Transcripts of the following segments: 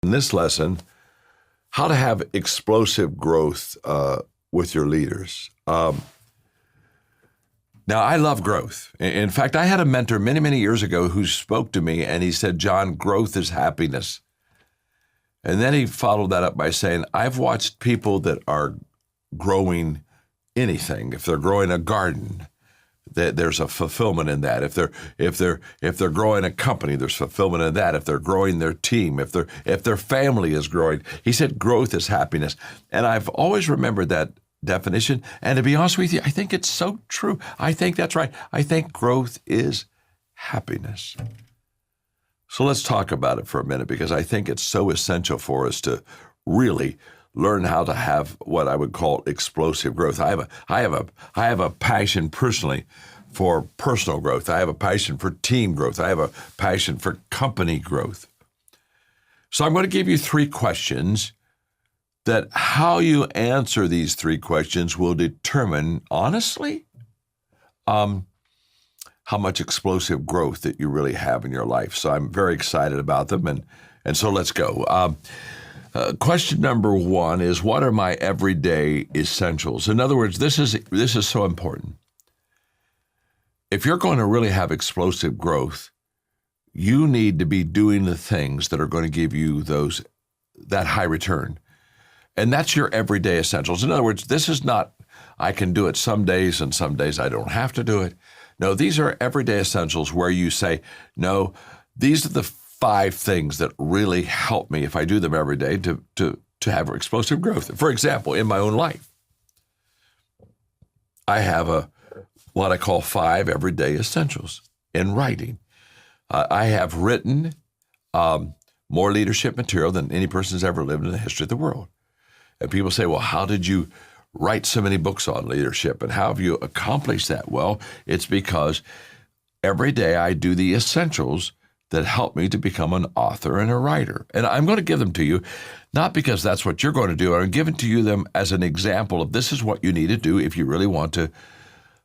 In this lesson, how to have explosive growth with your leaders. Now, I love growth. In fact, I had a mentor many, many years ago who spoke to me and he said, John, growth is happiness. And then he followed that up by saying, I've watched people that are growing anything. If they're growing a garden, there's a fulfillment in that. If they're growing a company, there's fulfillment in that. If they're growing their team, if their family is growing, he said growth is happiness. And I've always remembered that definition. And to be honest with you, I think it's so true. I think that's right. I think growth is happiness. So let's talk about it for a minute, because I think it's so essential for us to really learn how to have what I would call explosive growth. I have a passion personally for personal growth. I have a passion for team growth. I have a passion for company growth. So I'm going to give you 3 questions that how you answer these 3 questions will determine, honestly, how much explosive growth that you really have in your life. So I'm very excited about them, and so let's go. Question number 1 is, what are my everyday essentials? In other words, this is so important. If you're going to really have explosive growth, you need to be doing the things that are going to give you that high return. And that's your everyday essentials. In other words, this is not, I can do it some days and some days I don't have to do it. No, these are everyday essentials where you say, no, these are the 5 things that really help me if I do them every day to have explosive growth. For example, in my own life, I have what I call 5 everyday essentials in writing. I have written more leadership material than any person's ever lived in the history of the world. And people say, well, how did you write so many books on leadership, and how have you accomplished that? Well, it's because every day I do the essentials that help me to become an author and a writer. And I'm going to give them to you, not because that's what you're going to do. I'm giving to you them as an example of this is what you need to do if you really want to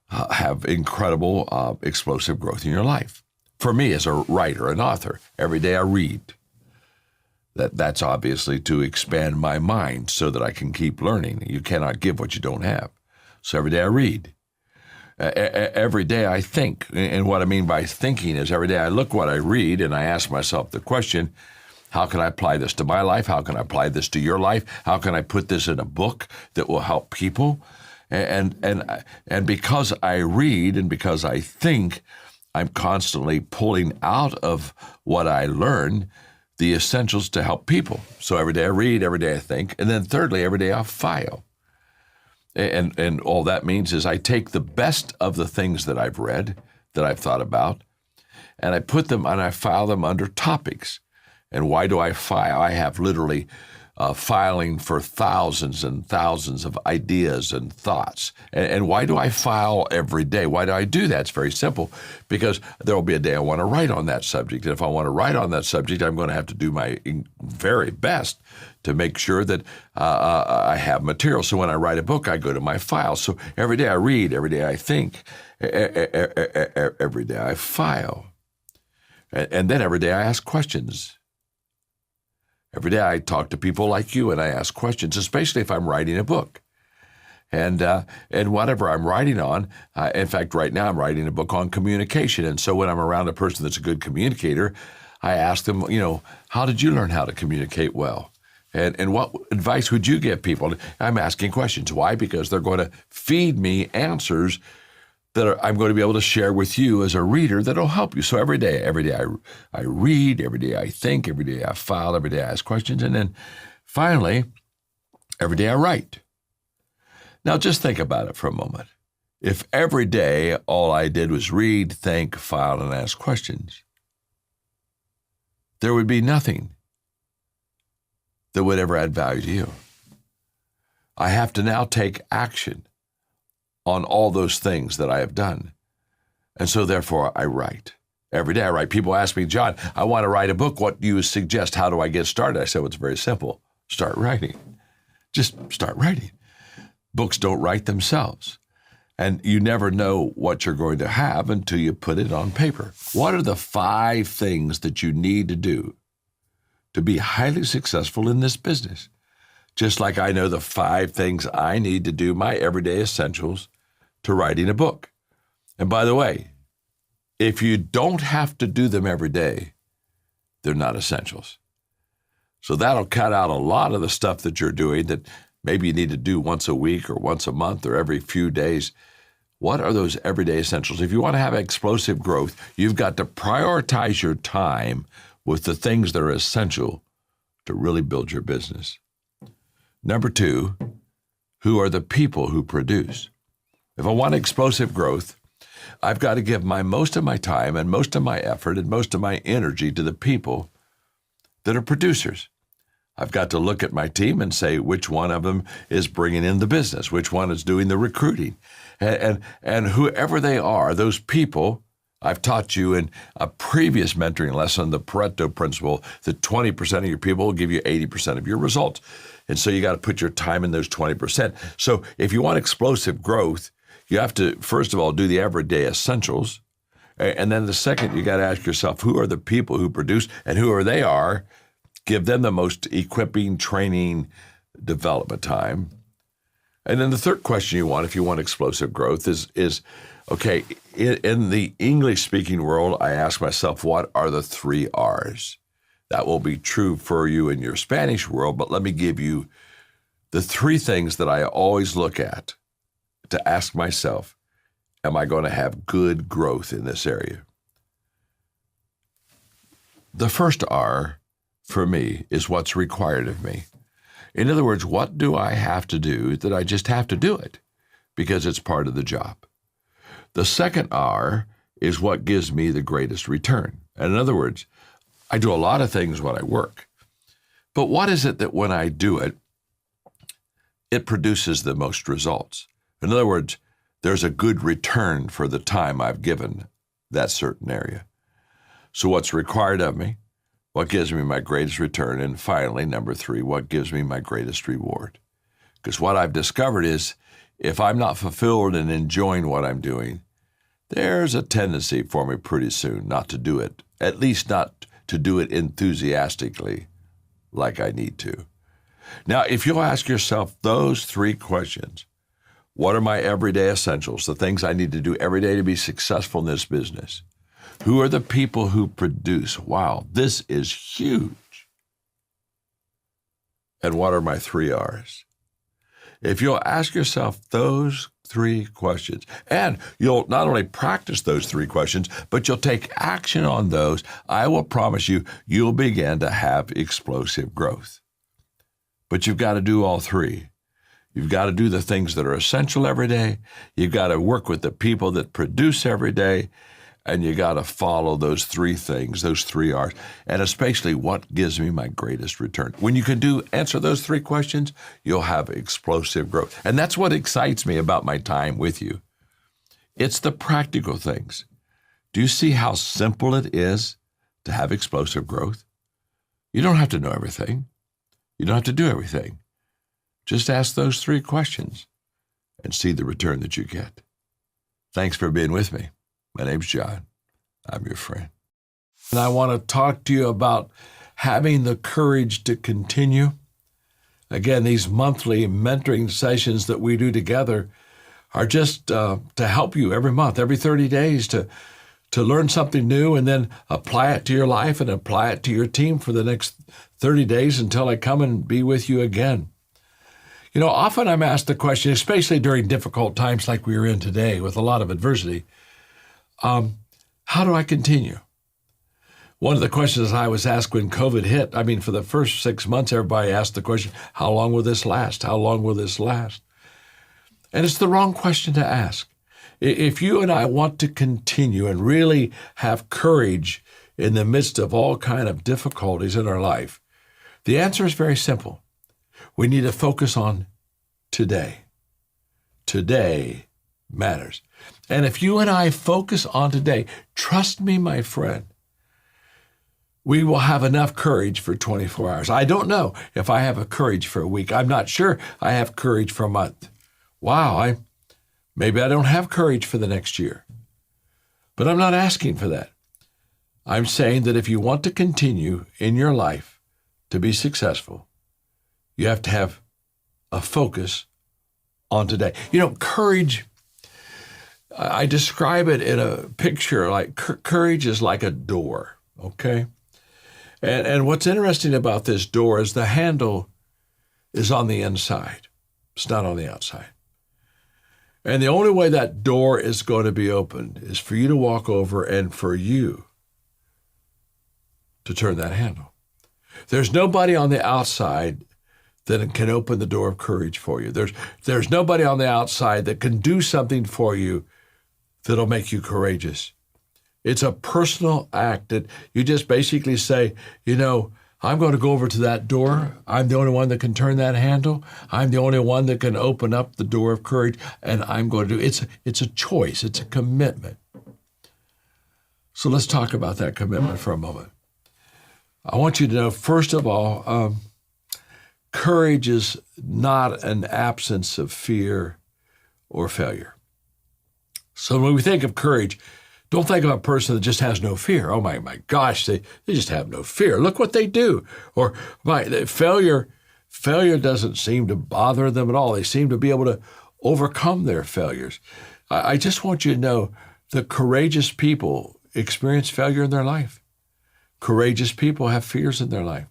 have incredible explosive growth in your life. For me as a writer, an author, every day I read. That's obviously to expand my mind so that I can keep learning. You cannot give what you don't have. So every day I read. Every day I think. And what I mean by thinking is every day I look what I read and I ask myself the question, how can I apply this to my life? How can I apply this to your life? How can I put this in a book that will help people? And because I read and because I think, I'm constantly pulling out of what I learn the essentials to help people. So every day I read, every day I think, and then thirdly, every day I file. And all that means is I take the best of the things that I've read, that I've thought about, and I put them and I file them under topics. And why do I file? I have literally filing for thousands and thousands of ideas and thoughts. And why do I file every day? Why do I do that? It's very simple, because there will be a day I want to write on that subject. And if I want to write on that subject, I'm going to have to do my very best to make sure that I have material. So when I write a book, I go to my file. So every day I read, every day I think, every day I file. And then every day I ask questions. Every day I talk to people like you and I ask questions, especially if I'm writing a book. And whatever I'm writing on, in fact, right now I'm writing a book on communication. And so when I'm around a person that's a good communicator, I ask them, how did you learn how to communicate well? And what advice would you give people? I'm asking questions. Why? Because they're going to feed me answers that I'm going to be able to share with you as a reader that'll help you. So every day I read, every day I think, every day I file, every day I ask questions, and then finally, every day I write. Now just think about it for a moment. If every day all I did was read, think, file, and ask questions, there would be nothing that would ever add value to you. I have to now take action on all those things that I have done. And so therefore I write. Every day I write. People ask me, John, I want to write a book. What do you suggest? How do I get started? I said, well, it's very simple. Start writing. Just start writing. Books don't write themselves. And you never know what you're going to have until you put it on paper. What are the 5 things that you need to do to be highly successful in this business. Just like I know the 5 things I need to do my everyday essentials to writing a book. And by the way, if you don't have to do them every day, they're not essentials. So that'll cut out a lot of the stuff that you're doing that maybe you need to do once a week or once a month or every few days. What are those everyday essentials? If you want to have explosive growth, you've got to prioritize your time with the things that are essential to really build your business. Number 2, who are the people who produce? If I want explosive growth, I've got to give most of my time and most of my effort and most of my energy to the people that are producers. I've got to look at my team and say which one of them is bringing in the business, which one is doing the recruiting. And whoever they are, those people, I've taught you in a previous mentoring lesson, the Pareto principle, that 20% of your people will give you 80% of your results. And so you got to put your time in those 20%. So if you want explosive growth, you have to, first of all, do the everyday essentials. And then the second, you got to ask yourself, who are the people who produce and who they are? Give them the most equipping, training, development time. And then the third question you want, if you want explosive growth, is okay, in the English-speaking world, I ask myself, what are the 3 R's? That will be true for you in your Spanish world, but let me give you the 3 things that I always look at to ask myself, am I going to have good growth in this area? The first R for me is what's required of me. In other words, what do I have to do that I just have to do it because it's part of the job? The second R is what gives me the greatest return. And in other words, I do a lot of things when I work, but what is it that when I do it, it produces the most results? In other words, there's a good return for the time I've given that certain area. So what's required of me? What gives me my greatest return? And finally, number 3, what gives me my greatest reward? Because what I've discovered is if I'm not fulfilled and enjoying what I'm doing, there's a tendency for me pretty soon not to do it, at least not to do it enthusiastically like I need to. Now, if you'll ask yourself those 3 questions, what are my everyday essentials, the things I need to do every day to be successful in this business? Who are the people who produce? Wow, this is huge. And what are my 3 R's? If you'll ask yourself those 3 questions, and you'll not only practice those 3 questions, but you'll take action on those, I will promise you, you'll begin to have explosive growth. But you've got to do all 3. You've got to do the things that are essential every day. You've got to work with the people that produce every day. And you got to follow those 3 things, those 3 R's, and especially what gives me my greatest return. When you can answer those 3 questions, you'll have explosive growth. And that's what excites me about my time with you. It's the practical things. Do you see how simple it is to have explosive growth? You don't have to know everything. You don't have to do everything. Just ask those 3 questions and see the return that you get. Thanks for being with me. My name's John. I'm your friend. And I want to talk to you about having the courage to continue. Again, these monthly mentoring sessions that we do together are just to help you every month, every 30 days to learn something new and then apply it to your life and apply it to your team for the next 30 days until I come and be with you again. You know, often I'm asked the question, especially during difficult times like we are in today with a lot of adversity, how do I continue? One of the questions I was asked when COVID hit, for the first 6 months, everybody asked the question, how long will this last? How long will this last? And it's the wrong question to ask. If you and I want to continue and really have courage in the midst of all kind of difficulties in our life, the answer is very simple. We need to focus on today. Today matters. And if you and I focus on today, trust me, my friend, we will have enough courage for 24 hours. I don't know if I have a courage for a week. I'm not sure I have courage for a month. Wow, maybe I don't have courage for the next year. But I'm not asking for that. I'm saying that if you want to continue in your life to be successful, you have to have a focus on today. Courage, I describe it in a picture like courage is like a door, okay? And what's interesting about this door is the handle is on the inside. It's not on the outside. And the only way that door is going to be opened is for you to walk over and for you to turn that handle. There's nobody on the outside that can open the door of courage for you. There's nobody on the outside that can do something for you that'll make you courageous. It's a personal act that you just basically say, I'm going to go over to that door. I'm the only one that can turn that handle. I'm the only one that can open up the door of courage, and I'm going to do it. It's a choice. It's a commitment. So let's talk about that commitment for a moment. I want you to know, first of all, courage is not an absence of fear or failure. So when we think of courage, don't think of a person that just has no fear. Oh my gosh, they just have no fear. Look what they do. Or failure doesn't seem to bother them at all. They seem to be able to overcome their failures. I just want you to know that courageous people experience failure in their life. Courageous people have fears in their life.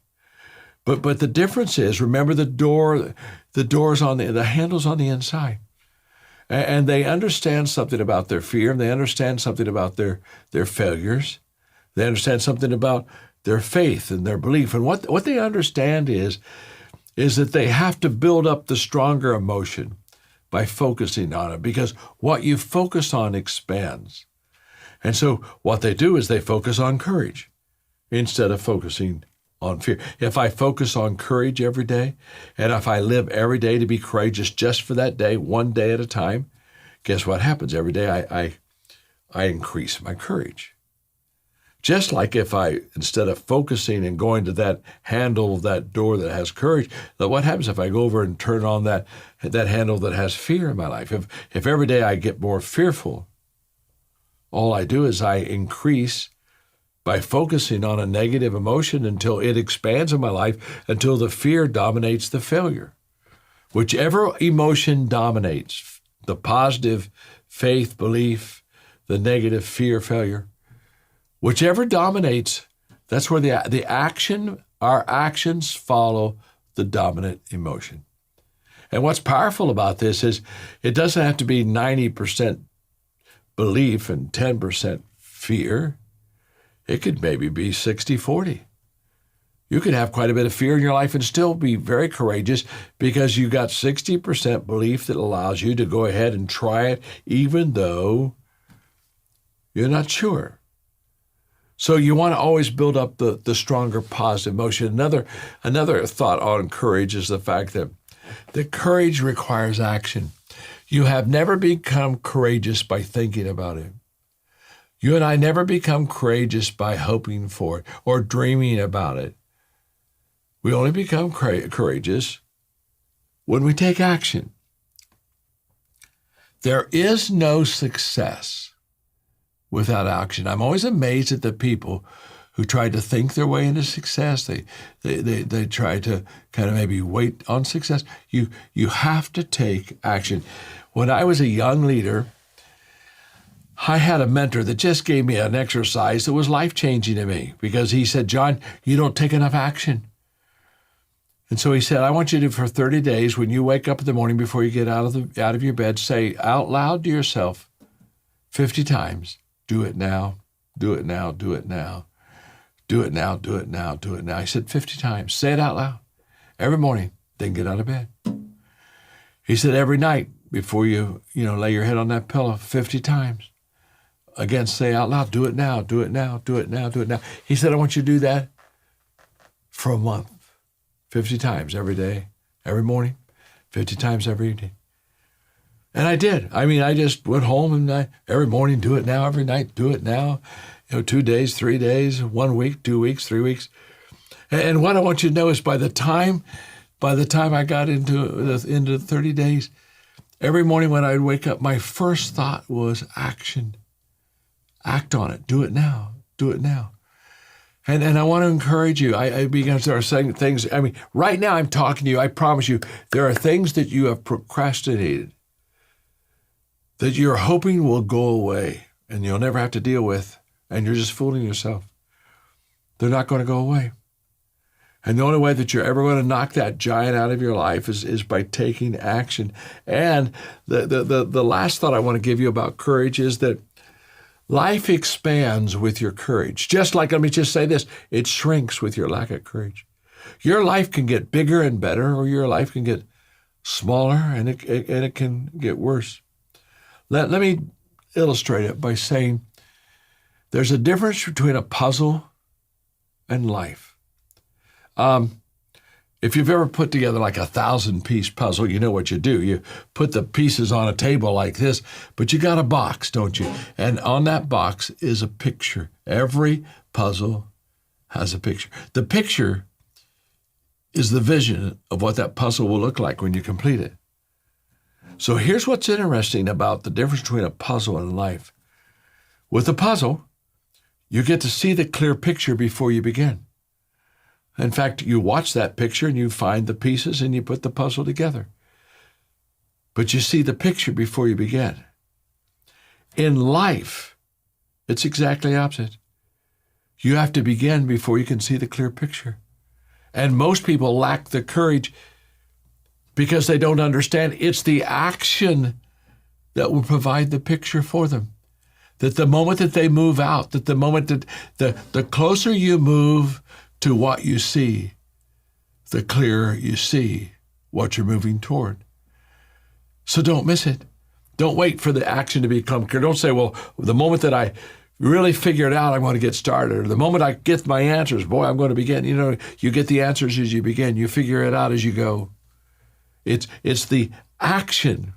But the difference is, remember the door's on the handle's on the inside. And they understand something about their fear, and they understand something about their failures. They understand something about their faith and their belief. And what they understand is that they have to build up the stronger emotion by focusing on it, because what you focus on expands. And so what they do is they focus on courage instead of focusing on fear. If I focus on courage every day, and if I live every day to be courageous just for that day, one day at a time, guess what happens? Every day I increase my courage. Just like if I, instead of focusing and going to that handle of that door that has courage, what happens if I go over and turn on that handle that has fear in my life? If every day I get more fearful, all I do is I increase by focusing on a negative emotion until it expands in my life, until the fear dominates the failure. Whichever emotion dominates, the positive faith, belief, the negative fear, failure, whichever dominates, that's where our actions follow the dominant emotion. And what's powerful about this is it doesn't have to be 90% belief and 10% fear. It could maybe be 60-40. You could have quite a bit of fear in your life and still be very courageous because you got 60% belief that allows you to go ahead and try it even though you're not sure. So you want to always build up the stronger positive emotion. Another thought on courage is the fact that courage requires action. You have never become courageous by thinking about it. You and I never become courageous by hoping for it or dreaming about it. We only become courageous when we take action. There is no success without action. I'm always amazed at the people who try to think their way into success. They try to kind of maybe wait on success. You have to take action. When I was a young leader, I had a mentor that just gave me an exercise that was life-changing to me because he said, John, you don't take enough action. And so he said, I want you to, for 30 days, when you wake up in the morning before you get out of your bed, say out loud to yourself 50 times, do it now, do it now, do it now, do it now, do it now, do it now. I said 50 times. Say it out loud every morning, then get out of bed. He said every night before you lay your head on that pillow 50 times. Again, say out loud, do it now, do it now, do it now, do it now. He said, I want you to do that for a month, 50 times every day, every morning, 50 times every evening. And I did. I just went home and every morning, do it now, every night, do it now. 2 days, 3 days, 1 week, 2 weeks, 3 weeks. And what I want you to know is by the time I got into 30 days, every morning when I would wake up, my first thought was action. Act on it. Do it now. Do it now. And I want to encourage you. I began to start saying things. I mean, right now I'm talking to you. I promise you, there are things that you have procrastinated that you're hoping will go away and you'll never have to deal with, and you're just fooling yourself. They're not going to go away. And the only way that you're ever going to knock that giant out of your life is by taking action. And the last thought I want to give you about courage is that life expands with your courage. Just like, let me just say this, it shrinks with your lack of courage. Your life can get bigger and better, or your life can get smaller and it can get worse. Let me illustrate it by saying there's a difference between a puzzle and life. If you've ever put together like a 1,000-piece puzzle, you know what you do. You put the pieces on a table like this, but you got a box, don't you? And on that box is a picture. Every puzzle has a picture. The picture is the vision of what that puzzle will look like when you complete it. So here's what's interesting about the difference between a puzzle and life. With a puzzle, you get to see the clear picture before you begin. In fact, you watch that picture and you find the pieces and you put the puzzle together. But you see the picture before you begin. In life, it's exactly opposite. You have to begin before you can see the clear picture. And most people lack the courage because they don't understand it's the action that will provide the picture for them. That the moment that they move out, that the moment that the closer you move to what you see, the clearer you see what you're moving toward. So don't miss it. Don't wait for the action to become clear. Don't say, well, the moment that I really figure it out, I'm going to get started. Or the moment I get my answers, boy, I'm going to begin. You know, you get the answers as you begin. You figure it out as you go. It's the action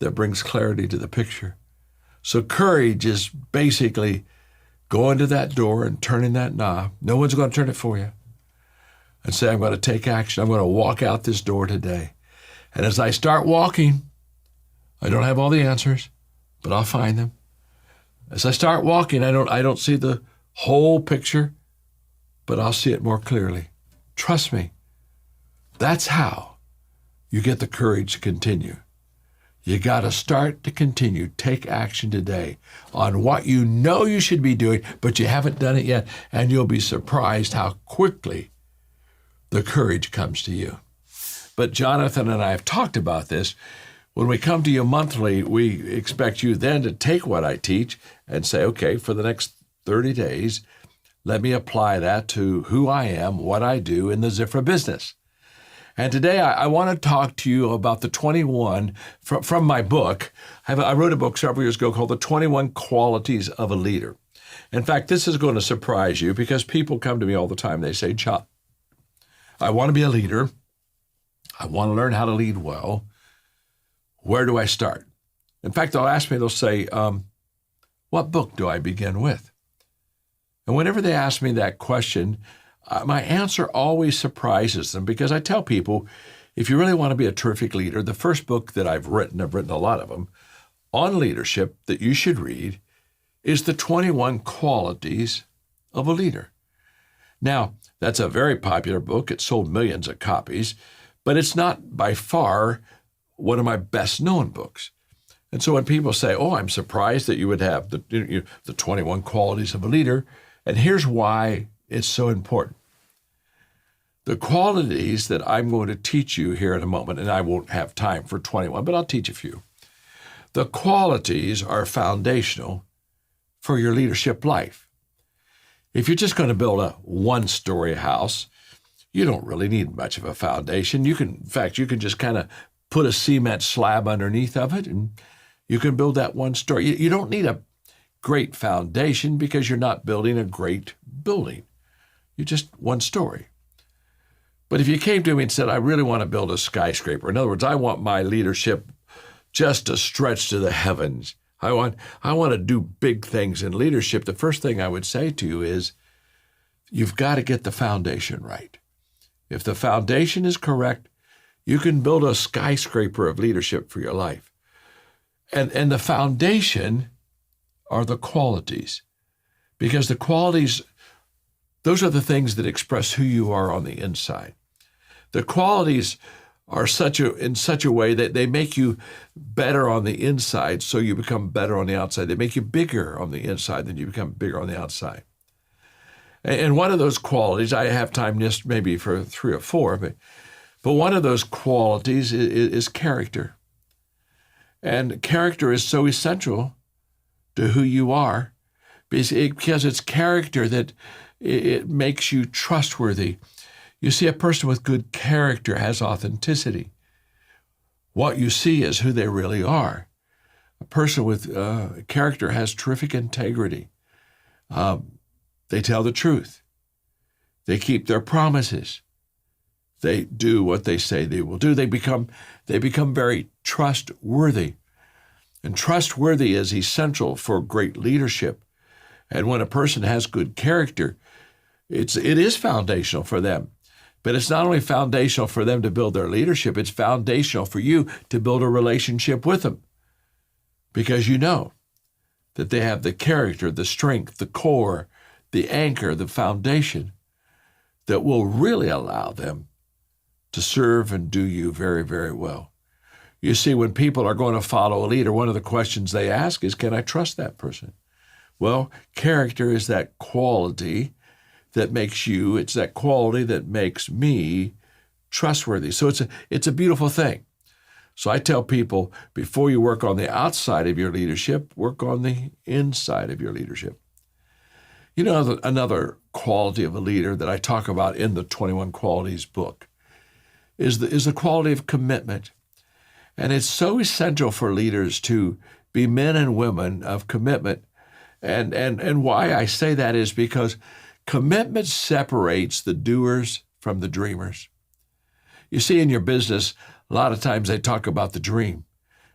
that brings clarity to the picture. So courage is basically going to that door and turning that knob. No one's going to turn it for you. And say, I'm going to take action. I'm going to walk out this door today. And as I start walking, I don't have all the answers, but I'll find them. As I start walking, I don't see the whole picture, but I'll see it more clearly. Trust me. That's how you get the courage to continue. You got to start to continue. Take action today on what you know you should be doing, but you haven't done it yet, and you'll be surprised how quickly the courage comes to you. But Jonathan and I have talked about this. When we come to you monthly, we expect you then to take what I teach and say, okay, for the next 30 days, let me apply that to who I am, what I do in the Zifra business. And today I want to talk to you about the 21 from my book. I wrote a book several years ago called The 21 Qualities of a Leader. In fact, this is going to surprise you because people come to me all the time. They say, John, I want to be a leader. I want to learn how to lead well. Where do I start? In fact, they'll say, what book do I begin with? And whenever they ask me that question, my answer always surprises them because I tell people, if you really want to be a terrific leader, the first book that I've written a lot of them, on leadership that you should read is The 21 Qualities of a Leader. Now, that's a very popular book. It sold millions of copies, but it's not by far one of my best-known books. And so when people say, oh, I'm surprised that you would have the 21 Qualities of a Leader, and here's why it's so important. The qualities that I'm going to teach you here in a moment, and I won't have time for 21, but I'll teach a few. The qualities are foundational for your leadership life. If you're just going to build a one-story house, you don't really need much of a foundation. You can just kind of put a cement slab underneath of it, and you can build that one story. You don't need a great foundation because you're not building a great building. You're just one story. But if you came to me and said, I really want to build a skyscraper, in other words, I want my leadership just to stretch to the heavens. I want to do big things in leadership. The first thing I would say to you is, you've got to get the foundation right. If the foundation is correct, you can build a skyscraper of leadership for your life. And the foundation are the qualities. Because the Those are the things that express who you are on the inside. The qualities are in such a way that they make you better on the inside, so you become better on the outside. They make you bigger on the inside than you become bigger on the outside. And one of those qualities, I have time just maybe for 3 or 4, but one of those qualities is character. And character is so essential to who you are because it's character that it makes you trustworthy. You see, a person with good character has authenticity. What you see is who they really are. A person with character has terrific integrity. They tell the truth. They keep their promises. They do what they say they will do. They become very trustworthy. And trustworthy is essential for great leadership. And when a person has good character, it is foundational for them. But it's not only foundational for them to build their leadership, it's foundational for you to build a relationship with them. Because you know that they have the character, the strength, the core, the anchor, the foundation that will really allow them to serve and do you very, very well. You see, when people are going to follow a leader, one of the questions they ask is, can I trust that person? Well, character is that quality that makes you, it's that quality that makes me trustworthy. So it's a beautiful thing. So I tell people, before you work on the outside of your leadership, work on the inside of your leadership. You know, another quality of a leader that I talk about in the 21 Qualities book is the quality of commitment. And it's so essential for leaders to be men and women of commitment. And why I say that is because commitment separates the doers from the dreamers. You see, in your business, a lot of times they talk about the dream.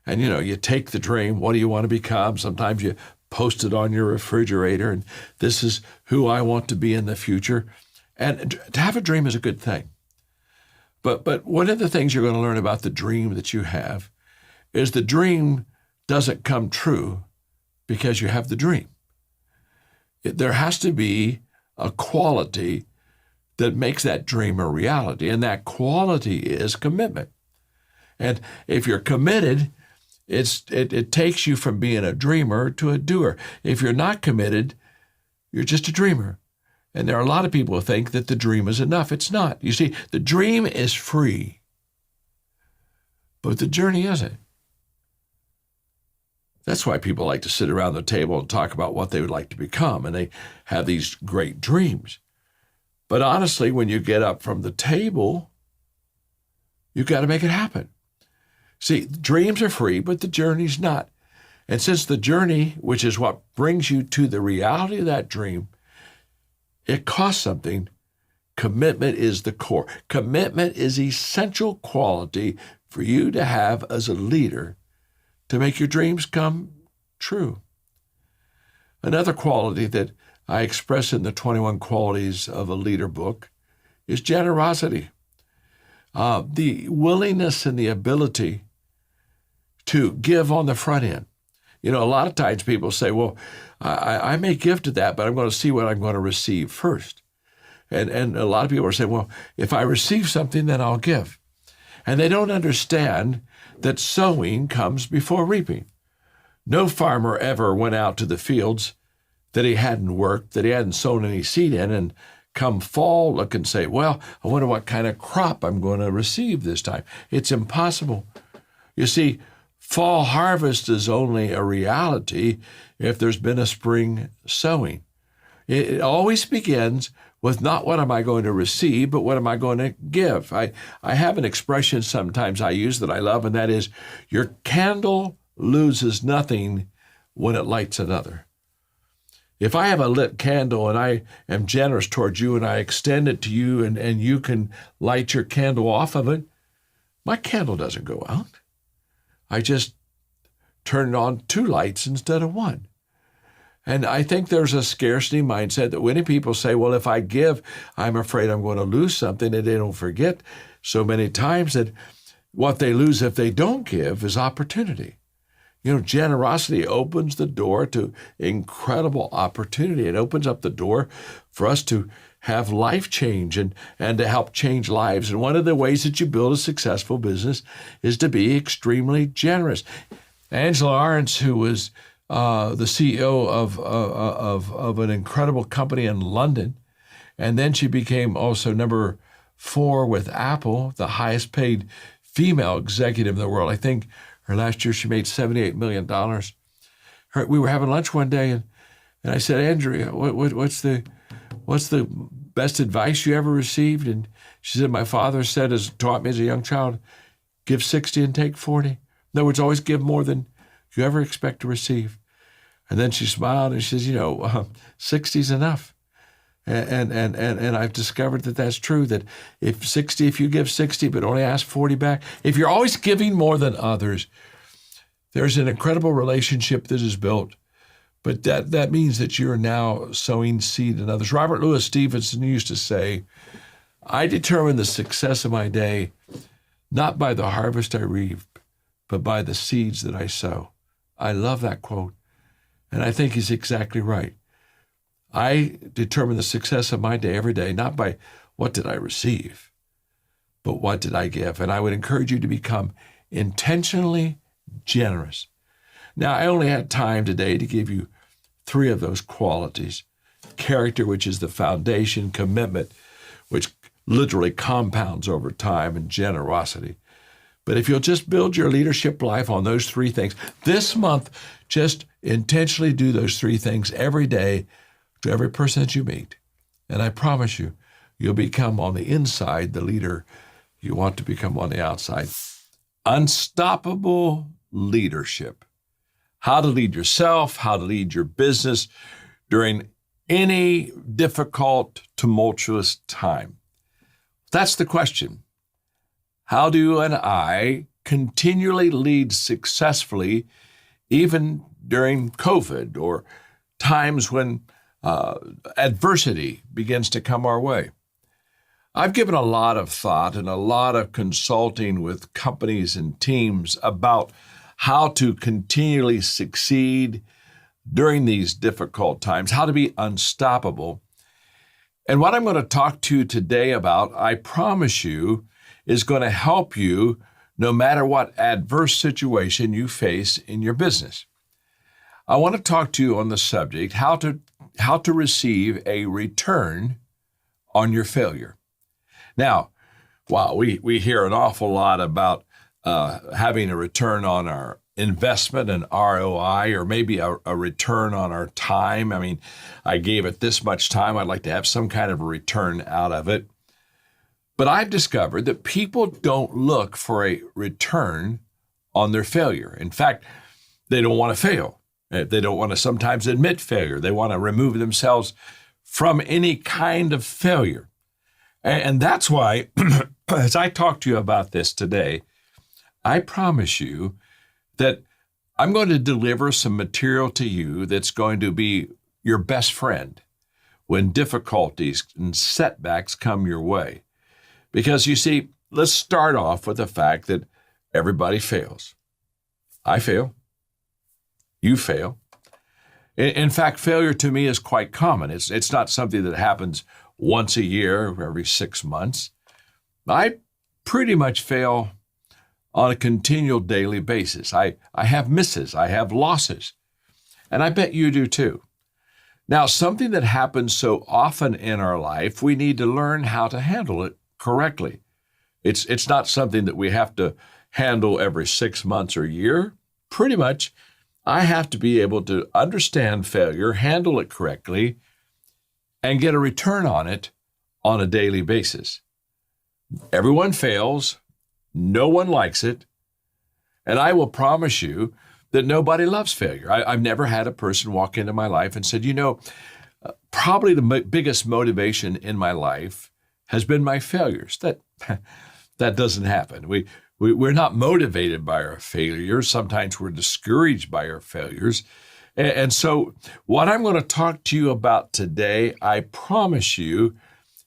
And, you know, you take the dream, what do you want to become? Sometimes you post it on your refrigerator, and this is who I want to be in the future. And to have a dream is a good thing. But one of the things you're going to learn about the dream that you have is the dream doesn't come true because you have the dream. There has to be a quality that makes that dream a reality, and that quality is commitment. And if you're committed, it takes you from being a dreamer to a doer. If you're not committed, you're just a dreamer. And there are a lot of people who think that the dream is enough. It's not. You see, the dream is free, but the journey isn't. That's why people like to sit around the table and talk about what they would like to become, and they have these great dreams. But honestly, when you get up from the table, you've got to make it happen. See, dreams are free, but the journey's not. And since the journey, which is what brings you to the reality of that dream, it costs something, commitment is the core. Commitment is essential quality for you to have as a leader to make your dreams come true. Another quality that I express in the 21 Qualities of a Leader book is generosity. The willingness and the ability to give on the front end. You know, a lot of times people say, well, I may give to that, but I'm going to see what I'm going to receive first. And a lot of people are saying, well, if I receive something, then I'll give. And they don't understand that sowing comes before reaping. No farmer ever went out to the fields that he hadn't worked, that he hadn't sown any seed in, and come fall look and say, well, I wonder what kind of crop I'm going to receive this time. It's impossible. You see, fall harvest is only a reality if there's been a spring sowing. It always begins with not what am I going to receive, but what am I going to give. I have an expression sometimes I use that I love, and that is, your candle loses nothing when it lights another. If I have a lit candle and I am generous towards you and I extend it to you and you can light your candle off of it, my candle doesn't go out. I just turn it on 2 lights instead of 1. And I think there's a scarcity mindset that many people say, well, if I give, I'm afraid I'm going to lose something, and they don't forget so many times that what they lose if they don't give is opportunity. You know, generosity opens the door to incredible opportunity. It opens up the door for us to have life change and to help change lives. And one of the ways that you build a successful business is to be extremely generous. Angela Ahrendts, who was the CEO of an incredible company in London, and then she became also number 4 with Apple, the highest paid female executive in the world. I think her last year she made $78 million. We were having lunch one day, and I said, Andrea, what's the best advice you ever received? And she said, my father taught me as a young child, give 60 and take 40. In other words, always give more than you ever expect to receive. And then she smiled and she says, 60 is enough. And I've discovered that that's true, that if you give 60 but only ask 40 back, if you're always giving more than others, there's an incredible relationship that is built. But that means that you're now sowing seed in others. Robert Louis Stevenson used to say, I determine the success of my day not by the harvest I reap, but by the seeds that I sow. I love that quote. And I think he's exactly right. I determine the success of my day every day, not by what did I receive, but what did I give. And I would encourage you to become intentionally generous. Now, I only had time today to give you 3 of those qualities. Character, which is the foundation, commitment, which literally compounds over time, and generosity. But if you'll just build your leadership life on those 3 things, this month, just intentionally do those 3 things every day to every person that you meet. And I promise you, you'll become on the inside the leader you want to become on the outside. Unstoppable leadership. How to lead yourself, how to lead your business during any difficult, tumultuous time. That's the question. How do you and I continually lead successfully even during COVID or times when adversity begins to come our way? I've given a lot of thought and a lot of consulting with companies and teams about how to continually succeed during these difficult times, how to be unstoppable. And what I'm going to talk to you today about, I promise you, is going to help you no matter what adverse situation you face in your business. I want to talk to you on the subject, how to receive a return on your failure. Now, wow, we hear an awful lot about having a return on our investment, an ROI, or maybe a return on our time. I mean, I gave it this much time. I'd like to have some kind of a return out of it. But I've discovered that people don't look for a return on their failure. In fact, they don't want to fail. They don't want to sometimes admit failure. They want to remove themselves from any kind of failure. And that's why, as I talk to you about this today, I promise you that I'm going to deliver some material to you that's going to be your best friend when difficulties and setbacks come your way. Because you see, let's start off with the fact that everybody fails. I fail. You fail. In fact, failure to me is quite common. It's not something that happens once a year or every 6 months. I pretty much fail on a continual daily basis. I have misses, I have losses, and I bet you do too. Now, something that happens so often in our life, we need to learn how to handle it correctly. It's not something that we have to handle every 6 months or year. Pretty much, I have to be able to understand failure, handle it correctly, and get a return on it on a daily basis. Everyone fails. No one likes it. And I will promise you that nobody loves failure. I've never had a person walk into my life and said, probably the biggest motivation in my life has been my failures. That doesn't happen. We're not motivated by our failures. Sometimes we're discouraged by our failures. And so what I'm going to talk to you about today, I promise you,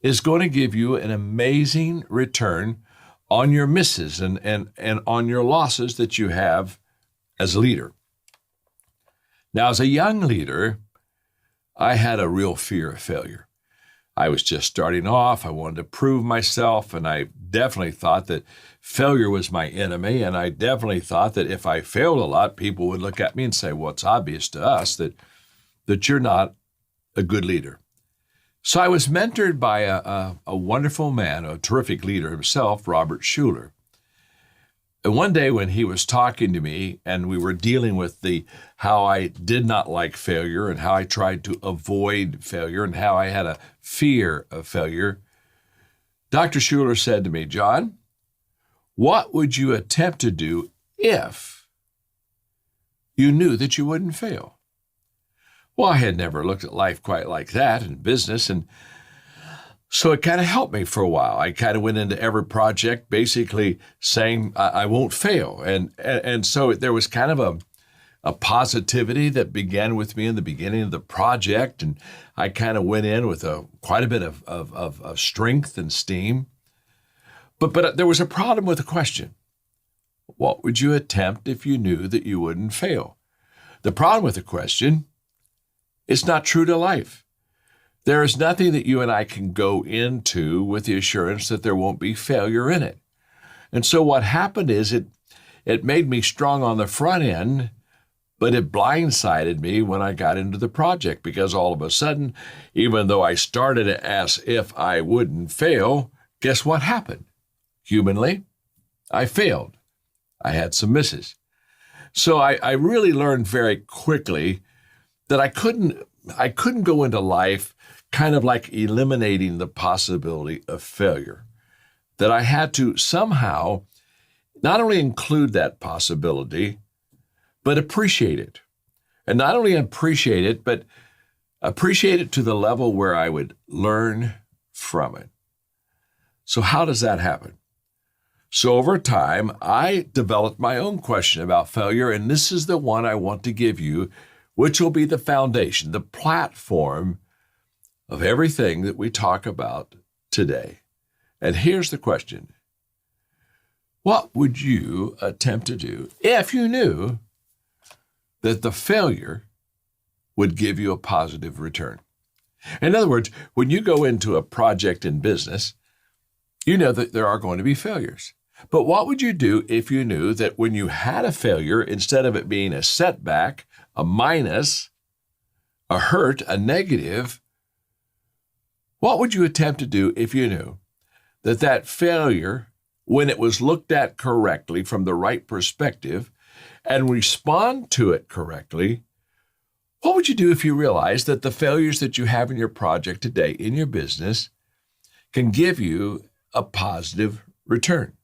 is going to give you an amazing return on your misses and on your losses that you have as a leader. Now, as a young leader, I had a real fear of failure. I was just starting off. I wanted to prove myself, and I definitely thought that failure was my enemy, and I definitely thought that if I failed a lot, people would look at me and say, well, it's obvious to us that you're not a good leader. So I was mentored by a wonderful man, a terrific leader himself, Robert Schuller. And one day when he was talking to me and we were dealing with how I did not like failure and how I tried to avoid failure and how I had a fear of failure, Dr. Schuller said to me, John, what would you attempt to do if you knew that you wouldn't fail? Well, I had never looked at life quite like that in business, and so it kind of helped me for a while. I kind of went into every project basically saying I won't fail. And so there was kind of a positivity that began with me in the beginning of the project. And I kind of went in with quite a bit of strength and steam. But there was a problem with the question. What would you attempt if you knew that you wouldn't fail? The problem with the question, it's not true to life. There is nothing that you and I can go into with the assurance that there won't be failure in it. And so what happened is it made me strong on the front end, but it blindsided me when I got into the project, because all of a sudden, even though I started it as if I wouldn't fail, guess what happened? Humanly, I failed. I had some misses. So I really learned very quickly that I couldn't go into life kind of like eliminating the possibility of failure, that I had to somehow not only include that possibility, but appreciate it. And not only appreciate it, but appreciate it to the level where I would learn from it. So how does that happen? So over time, I developed my own question about failure, and this is the one I want to give you, which will be the foundation, the platform of everything that we talk about today. And here's the question. What would you attempt to do if you knew that the failure would give you a positive return? In other words, when you go into a project in business, you know that there are going to be failures. But what would you do if you knew that when you had a failure, instead of it being a setback, a minus, a hurt, a negative, what would you attempt to do if you knew that failure, when it was looked at correctly from the right perspective and respond to it correctly, what would you do if you realized that the failures that you have in your project today, in your business, can give you a positive return?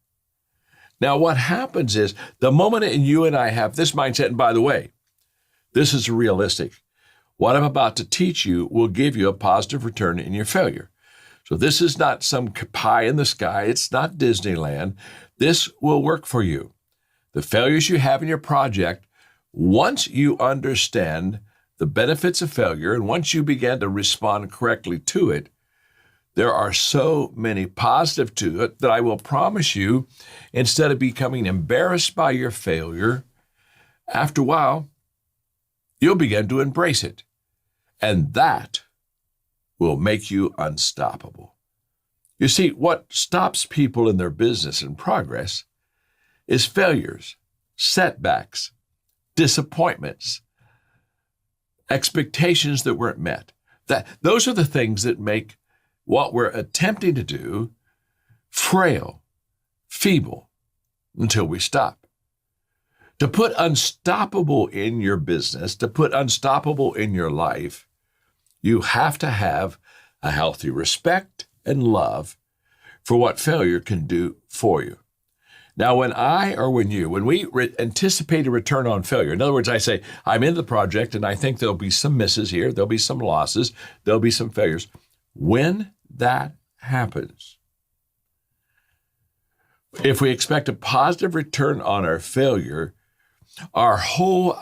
Now, what happens is the moment you and I have this mindset, and by the way, this is realistic. What I'm about to teach you will give you a positive return in your failure. So this is not some pie in the sky. It's not Disneyland. This will work for you. The failures you have in your project, once you understand the benefits of failure and once you begin to respond correctly to it, there are so many positives to it that I will promise you, instead of becoming embarrassed by your failure, after a while, you'll begin to embrace it. And that will make you unstoppable. You see, what stops people in their business and progress is failures, setbacks, disappointments, expectations that weren't met. Those are the things that make what we're attempting to do frail, feeble, until we stop. To put unstoppable in your business, to put unstoppable in your life, you have to have a healthy respect and love for what failure can do for you. Now, when we anticipate a return on failure, in other words, I say, I'm in the project and I think there'll be some misses here, there'll be some losses, there'll be some failures. When that happens, if we expect a positive return on our failure, our whole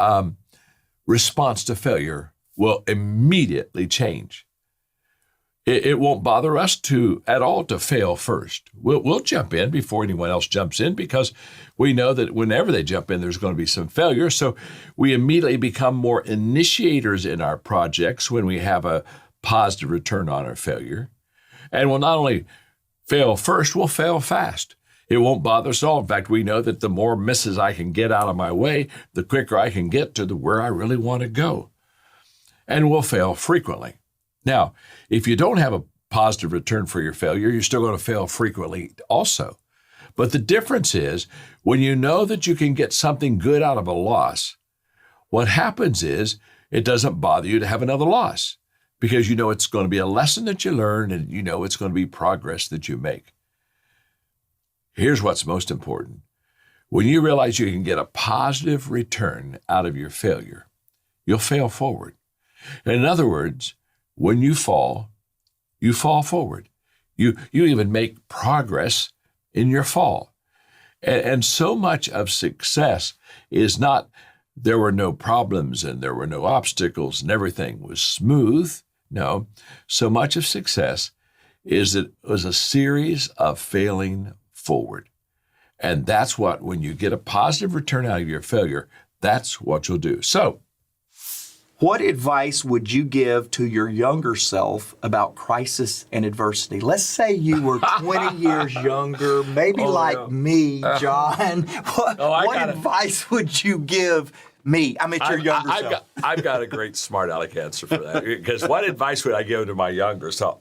response to failure will immediately change. It won't bother us at all to fail first. We'll jump in before anyone else jumps in, because we know that whenever they jump in, there's going to be some failure. So we immediately become more initiators in our projects when we have a positive return on our failure. And we'll not only fail first, we'll fail fast. It won't bother us at all. In fact, we know that the more misses I can get out of my way, the quicker I can get to where I really want to go. And we'll fail frequently. Now, if you don't have a positive return for your failure, you're still going to fail frequently also. But the difference is when you know that you can get something good out of a loss, what happens is it doesn't bother you to have another loss because you know it's going to be a lesson that you learn and you know it's going to be progress that you make. Here's what's most important. When you realize you can get a positive return out of your failure, you'll fail forward. In other words, when you fall forward. You even make progress in your fall. And so much of success is not there were no problems and there were no obstacles and everything was smooth. No, so much of success is that it was a series of failing forward. And that's what, when you get a positive return out of your failure, that's what you'll do. So, what advice would you give to your younger self about crisis and adversity? Let's say you were 20 years younger, maybe me, John. What advice would you give me? I mean, your younger self. I've got a great smart aleck answer for that. Because what advice would I give to my younger self?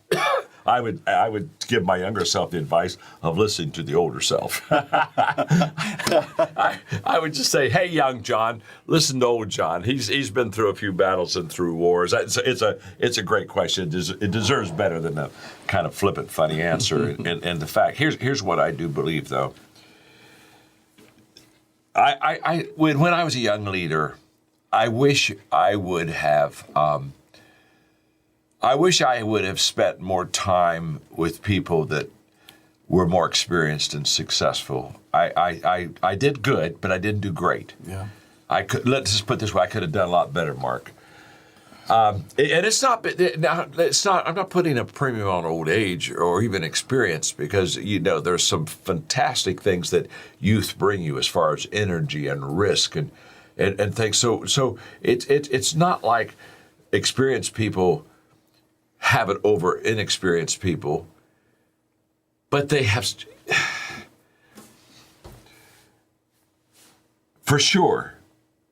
I would give my younger self the advice of listening to the older self. I would just say, hey, young John, listen to old John. He's been through a few battles and through wars. It's a great question. It deserves better than a kind of flippant, funny answer. and the fact, here's what I do believe, though. When I was a young leader, I wish I would have spent more time with people that were more experienced and successful. I did good, but I didn't do great. Yeah. Let's just put it this way, I could have done a lot better, Mark. And it's not. I'm not putting a premium on old age or even experience because there's some fantastic things that youth bring you as far as energy and risk and things. So it's not like experienced people have it over inexperienced people, but they have, for sure,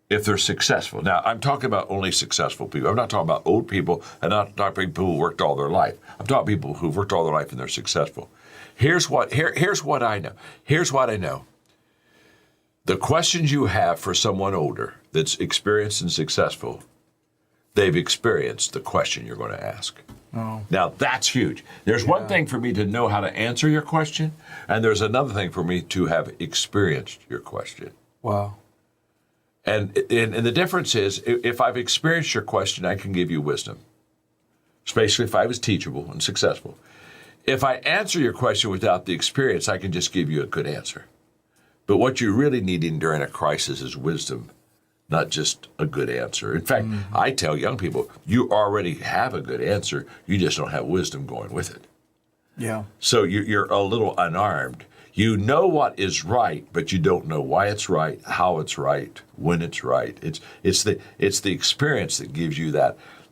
if they're successful. Now, I'm talking about only successful people. I'm not talking about old people, and I'm not talking about people who worked all their life. I'm talking about people who've worked all their life and they're successful. Here's what I know. Here's what I know. The questions you have for someone older that's experienced and successful, they've experienced the question you're going to ask. Oh. Now, that's huge. There's one thing for me to know how to answer your question, and there's another thing for me to have experienced your question. Wow. And the difference is, if I've experienced your question, I can give you wisdom, especially if I was teachable and successful. If I answer your question without the experience, I can just give you a good answer. But what you're really needing during a crisis is wisdom, not just a good answer. In fact, I tell young people, you already have a good answer, you just don't have wisdom going with it. Yeah. So you're a little unarmed. You know what is right, but you don't know why it's right, how it's right, when it's right. It's the experience that gives you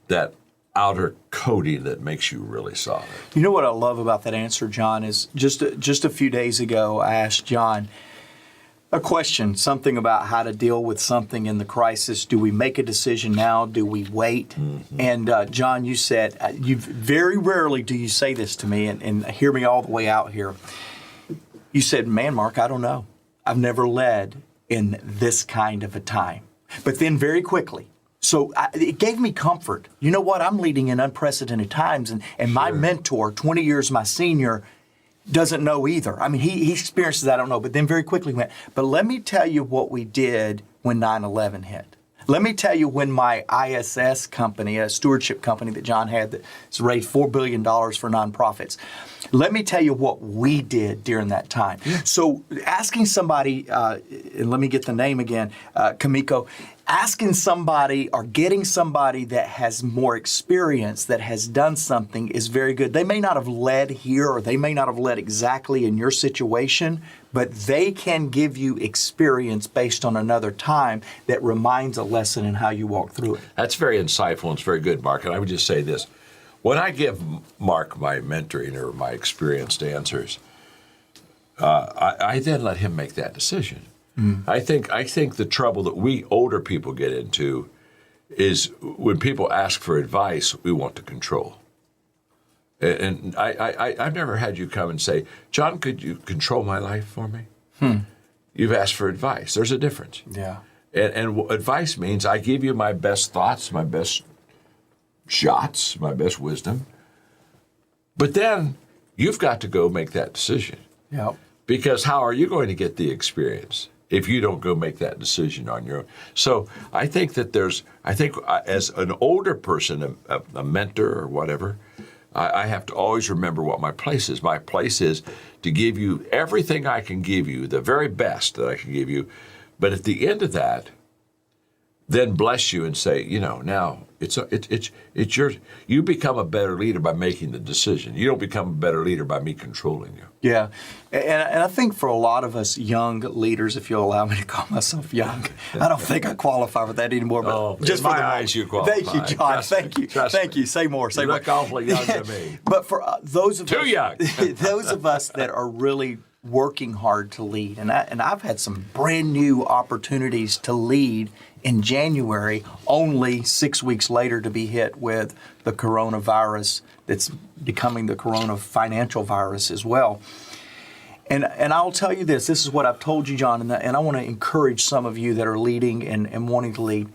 that outer coating that makes you really solid. You know what I love about that answer, John, is just a few days ago, I asked John a question, something about how to deal with something in the crisis. Do we make a decision now? Do we wait? Mm-hmm. And John, you said, you very rarely do you say this to me, and hear me all the way out here. You said, man, Mark, I don't know. I've never led in this kind of a time. But then very quickly, so it gave me comfort. You know what? I'm leading in unprecedented times, and my mentor, 20 years my senior, doesn't know either. I mean, he experiences that, I don't know. But then very quickly went, but let me tell you what we did when 9/11 hit. Let me tell you when my ISS company, a stewardship company that John had that's raised $4 billion for nonprofits. Let me tell you what we did during that time. Yeah. So asking somebody, and let me get the name again, Kamiko, asking somebody or getting somebody that has more experience, that has done something is very good. They may not have led here or they may not have led exactly in your situation, but they can give you experience based on another time that reminds a lesson in how you walk through it. That's very insightful and it's very good, Mark. And I would just say this. when I give Mark my mentoring or my experienced answers, I then let him make that decision. I think the trouble that we older people get into is when people ask for advice, we want to control. And I've never had you come and say, John, could you control my life for me? You've asked for advice. There's a difference. Yeah. And advice means I give you my best thoughts, my best shots, my best wisdom. But then you've got to go make that decision. Yep. Because how are you going to get the experience if you don't go make that decision on your own? So I think that as an older person, a mentor or whatever, I have to always remember what my place is. My place is to give you everything I can give you, the very best that I can give you. But at the end of that, then bless you and say, now it's yours. You become a better leader by making the decision. You don't become a better leader by me controlling you. Yeah, and I think for a lot of us young leaders, if you'll allow me to call myself young, I don't think I qualify for that anymore. But just for my the eyes, you qualify. Thank you, John. Thank you. Say more. You look awfully young to me. But for those of Too young. those of us that are really working hard to lead, and I've had some brand new opportunities to lead in January, only 6 weeks later to be hit with the coronavirus that's becoming the corona financial virus as well. And I'll tell you this is what I've told you, John, and I want to encourage some of you that are leading and wanting to lead.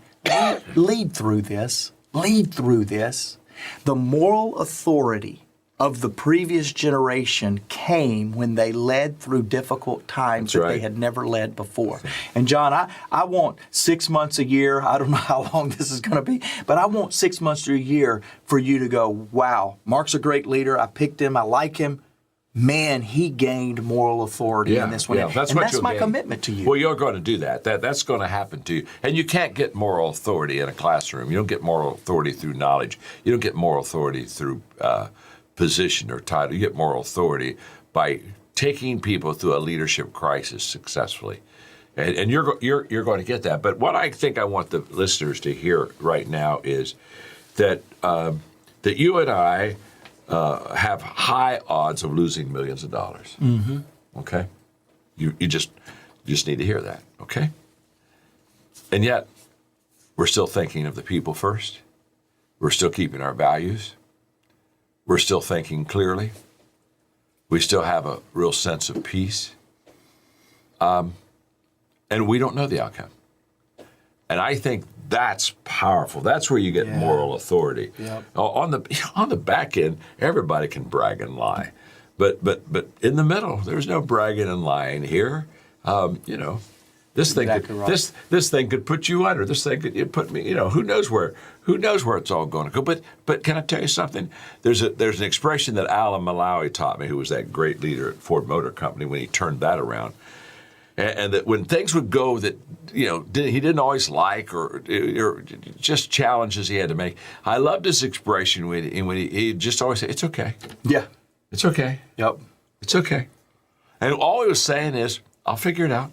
Lead through this. Lead through this. The moral authority of the previous generation came when they led through difficult times that they had never led before. And John, I want 6 months a year. I don't know how long this is going to be, but I want 6 months to a year for you to go, wow, Mark's a great leader. I picked him. I like him. Man, he gained moral authority in this one. Yeah, that's my commitment to you. Well, you're going to do that. That's going to happen to you. And you can't get moral authority in a classroom. You don't get moral authority through knowledge. You don't get moral authority through position or title. You get moral authority by taking people through a leadership crisis successfully. And you're going to get that. But what I think I want the listeners to hear right now is that that you and I have high odds of losing millions of dollars. Mm-hmm. Okay? You just need to hear that, okay? And yet, we're still thinking of the people first. We're still keeping our values. We're still thinking clearly. We still have a real sense of peace. And we don't know the outcome. And I think that's powerful. That's where you get moral authority. Yep. On the back end, everybody can brag and lie. But in the middle, there's no bragging and lying here. This thing this thing could put you under. This thing could put me. Who knows where it's all going to go. But can I tell you something? There's an expression that Alan Malawi taught me, who was that great leader at Ford Motor Company when he turned that around, and that when things would go that he didn't always like or just challenges he had to make. I loved his expression when he just always said, "It's okay." Yeah, it's okay. Yep, it's okay. And all he was saying is, "I'll figure it out.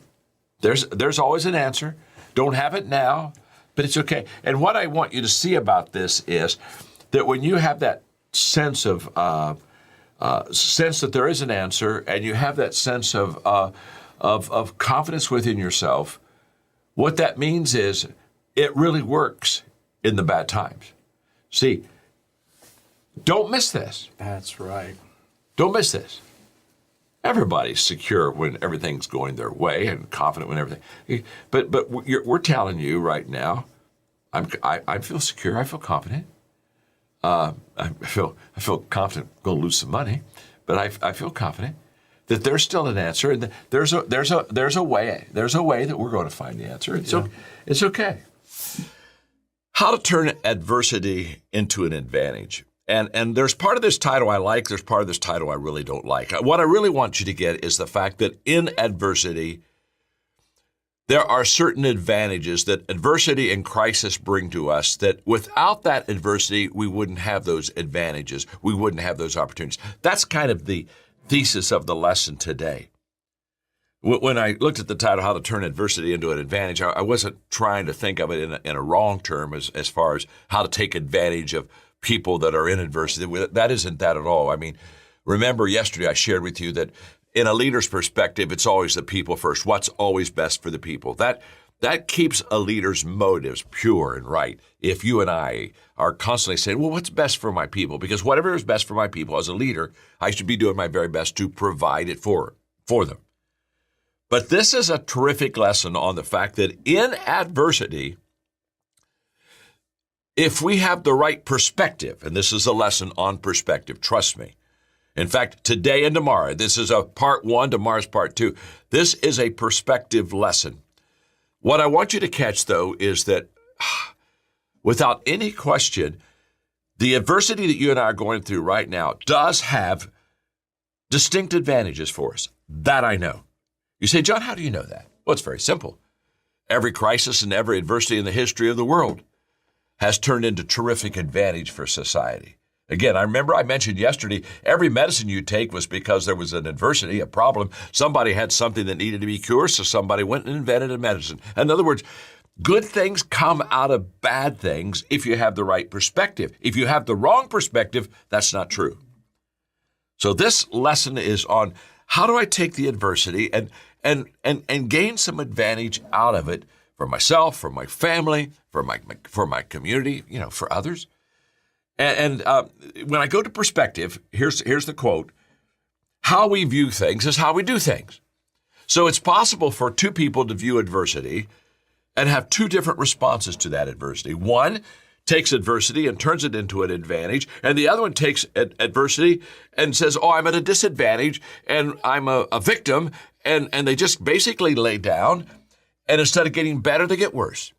There's always an answer. Don't have it now, but it's okay." And what I want you to see about this is that when you have that sense of sense that there is an answer, and you have that sense of confidence within yourself, what that means is it really works in the bad times. See, don't miss this. That's right. Don't miss this. Everybody's secure when everything's going their way and confident when everything. But we're telling you right now, I feel secure. I feel confident. I feel confident. I'm going to lose some money, but I feel confident that there's still an answer, and there's a way that we're going to find the answer. It's okay. How to turn adversity into an advantage. And there's part of this title I like, there's part of this title I really don't like. What I really want you to get is the fact that in adversity, there are certain advantages that adversity and crisis bring to us that without that adversity, we wouldn't have those advantages. We wouldn't have those opportunities. That's kind of the thesis of the lesson today. When I looked at the title, How to Turn Adversity into an Advantage, I wasn't trying to think of it in a wrong term as far as how to take advantage of people that are in adversity. That isn't that at all. I mean, remember yesterday I shared with you that in a leader's perspective, it's always the people first. What's always best for the people? That keeps a leader's motives pure and right. If you and I are constantly saying, well, what's best for my people? Because whatever is best for my people as a leader, I should be doing my very best to provide it for them. But this is a terrific lesson on the fact that in adversity, if we have the right perspective, and this is a lesson on perspective, trust me. In fact, today and tomorrow, this is a part 1, tomorrow's part 2. This is a perspective lesson. What I want you to catch, though, is that without any question, the adversity that you and I are going through right now does have distinct advantages for us. That I know. You say, John, how do you know that? Well, it's very simple. Every crisis and every adversity in the history of the world has turned into terrific advantage for society. Again, I remember I mentioned yesterday, every medicine you take was because there was an adversity, a problem. Somebody had something that needed to be cured, so somebody went and invented a medicine. In other words, good things come out of bad things if you have the right perspective. If you have the wrong perspective, that's not true. So this lesson is on how do I take the adversity and gain some advantage out of it for myself, for my family, for my community, for others. And when I go to perspective, here's the quote: how we view things is how we do things. So it's possible for two people to view adversity and have two different responses to that adversity. One takes adversity and turns it into an advantage, and the other one takes adversity and says, oh, I'm at a disadvantage, and I'm a victim, and they just basically lay down, and instead of getting better, they get worse.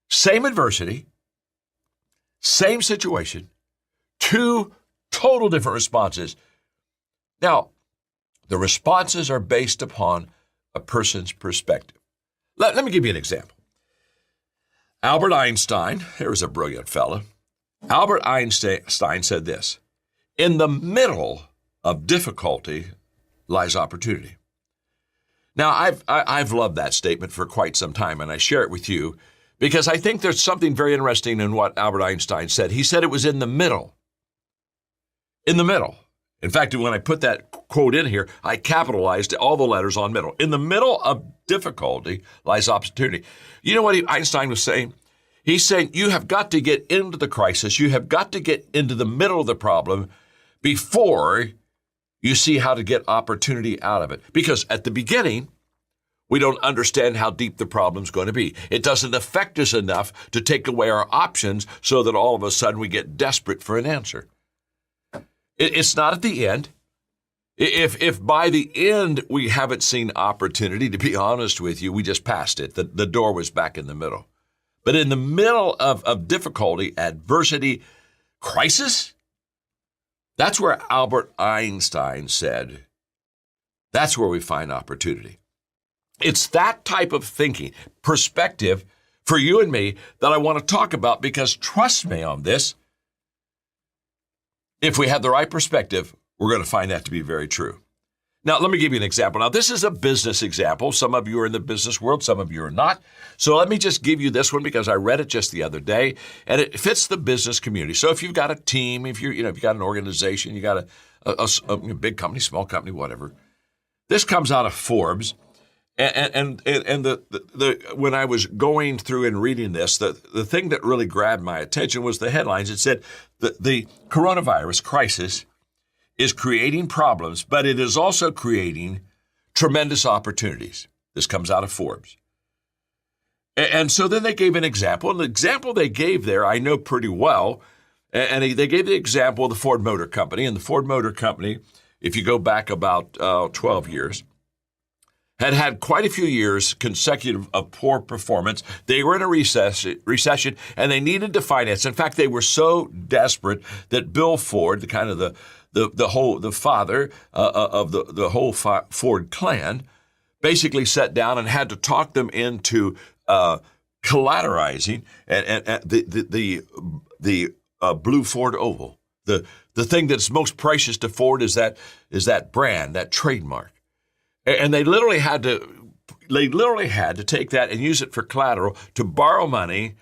Same adversity, same situation, two total different responses. Now, the responses are based upon a person's perspective. Let me give you an example. Albert Einstein, here was a brilliant fellow. Albert Einstein said this: in the middle of difficulty lies opportunity. Now, I've loved that statement for quite some time, and I share it with you because I think there's something very interesting in what Albert Einstein said. He said it was in the middle. In the middle. In fact, when I put that quote in here, I capitalized all the letters on middle. In the middle of difficulty lies opportunity. You know what Einstein was saying? He's saying you have got to get into the crisis. You have got to get into the middle of the problem before you see how to get opportunity out of it. Because at the beginning, we don't understand how deep the problem's going to be. It doesn't affect us enough to take away our options so that all of a sudden we get desperate for an answer. It's not at the end. If by the end we haven't seen opportunity, to be honest with you, we just passed it. The door was back in the middle. But in the middle of difficulty, adversity, crisis, that's where Albert Einstein said, that's where we find opportunity. It's that type of thinking, perspective for you and me that I want to talk about, because trust me on this, if we have the right perspective, we're going to find that to be very true. Now, let me give you an example. Now, this is a business example. Some of you are in the business world, some of you are not. So let me just give you this one because I read it just the other day, and it fits the business community. So if you've got a team, if you've got an organization, you got a big company, small company, whatever. This comes out of Forbes. And when I was going through and reading this, the thing that really grabbed my attention was the headlines. It said the coronavirus crisis is creating problems, but it is also creating tremendous opportunities. This comes out of Forbes. And so then they gave an example. And the example they gave there, I know pretty well. And they gave the example of the Ford Motor Company. And the Ford Motor Company, if you go back about 12 years, had quite a few years consecutive of poor performance. They were in a recession, and they needed to finance. In fact, they were so desperate that Bill Ford, the father of the whole Ford clan, basically sat down and had to talk them into collateralizing the blue Ford Oval. The thing that's most precious to Ford is that brand, that trademark. And they literally had to take that and use it for collateral to borrow money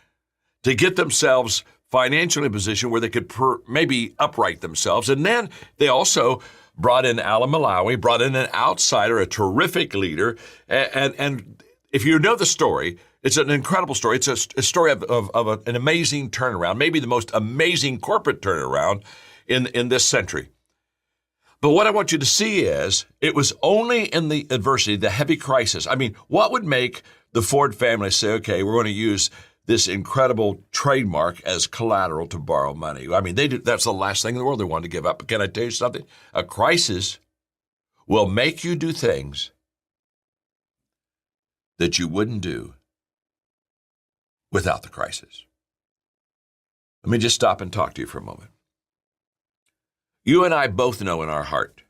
to get themselves financially in a position where they could maybe upright themselves. And then they also brought in Alan Malawi, brought in an outsider, a terrific leader. And if you know the story, it's an incredible story. It's a story of an amazing turnaround, maybe the most amazing corporate turnaround in this century. But what I want you to see is it was only in the adversity, the heavy crisis. I mean, what would make the Ford family say, okay, we're going to use this incredible trademark as collateral to borrow money? I mean, that's the last thing in the world they wanted to give up. But can I tell you something? A crisis will make you do things that you wouldn't do without the crisis. Let me just stop and talk to you for a moment. You and I both know in our heart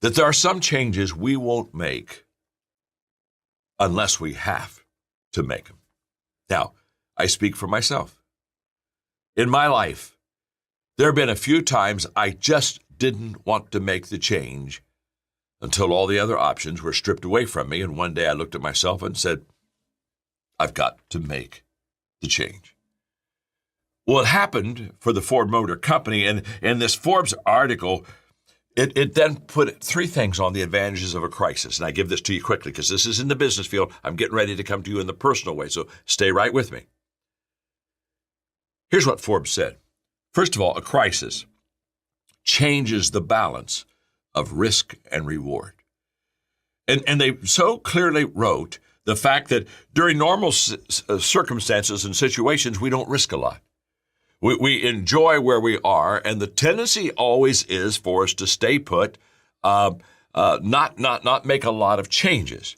that there are some changes we won't make unless we have to make them. Now, I speak for myself. In my life, there have been a few times I just didn't want to make the change until all the other options were stripped away from me. And one day I looked at myself and said, I've got to make the change. Well, it happened for the Ford Motor Company, and in this Forbes article, it then put three things on the advantages of a crisis. And I give this to you quickly because this is in the business field. I'm getting ready to come to you in the personal way, so stay right with me. Here's what Forbes said. First of all, a crisis changes the balance of risk and reward. And they so clearly wrote the fact that during normal circumstances and situations, we don't risk a lot. We enjoy where we are, and the tendency always is for us to stay put, not make a lot of changes.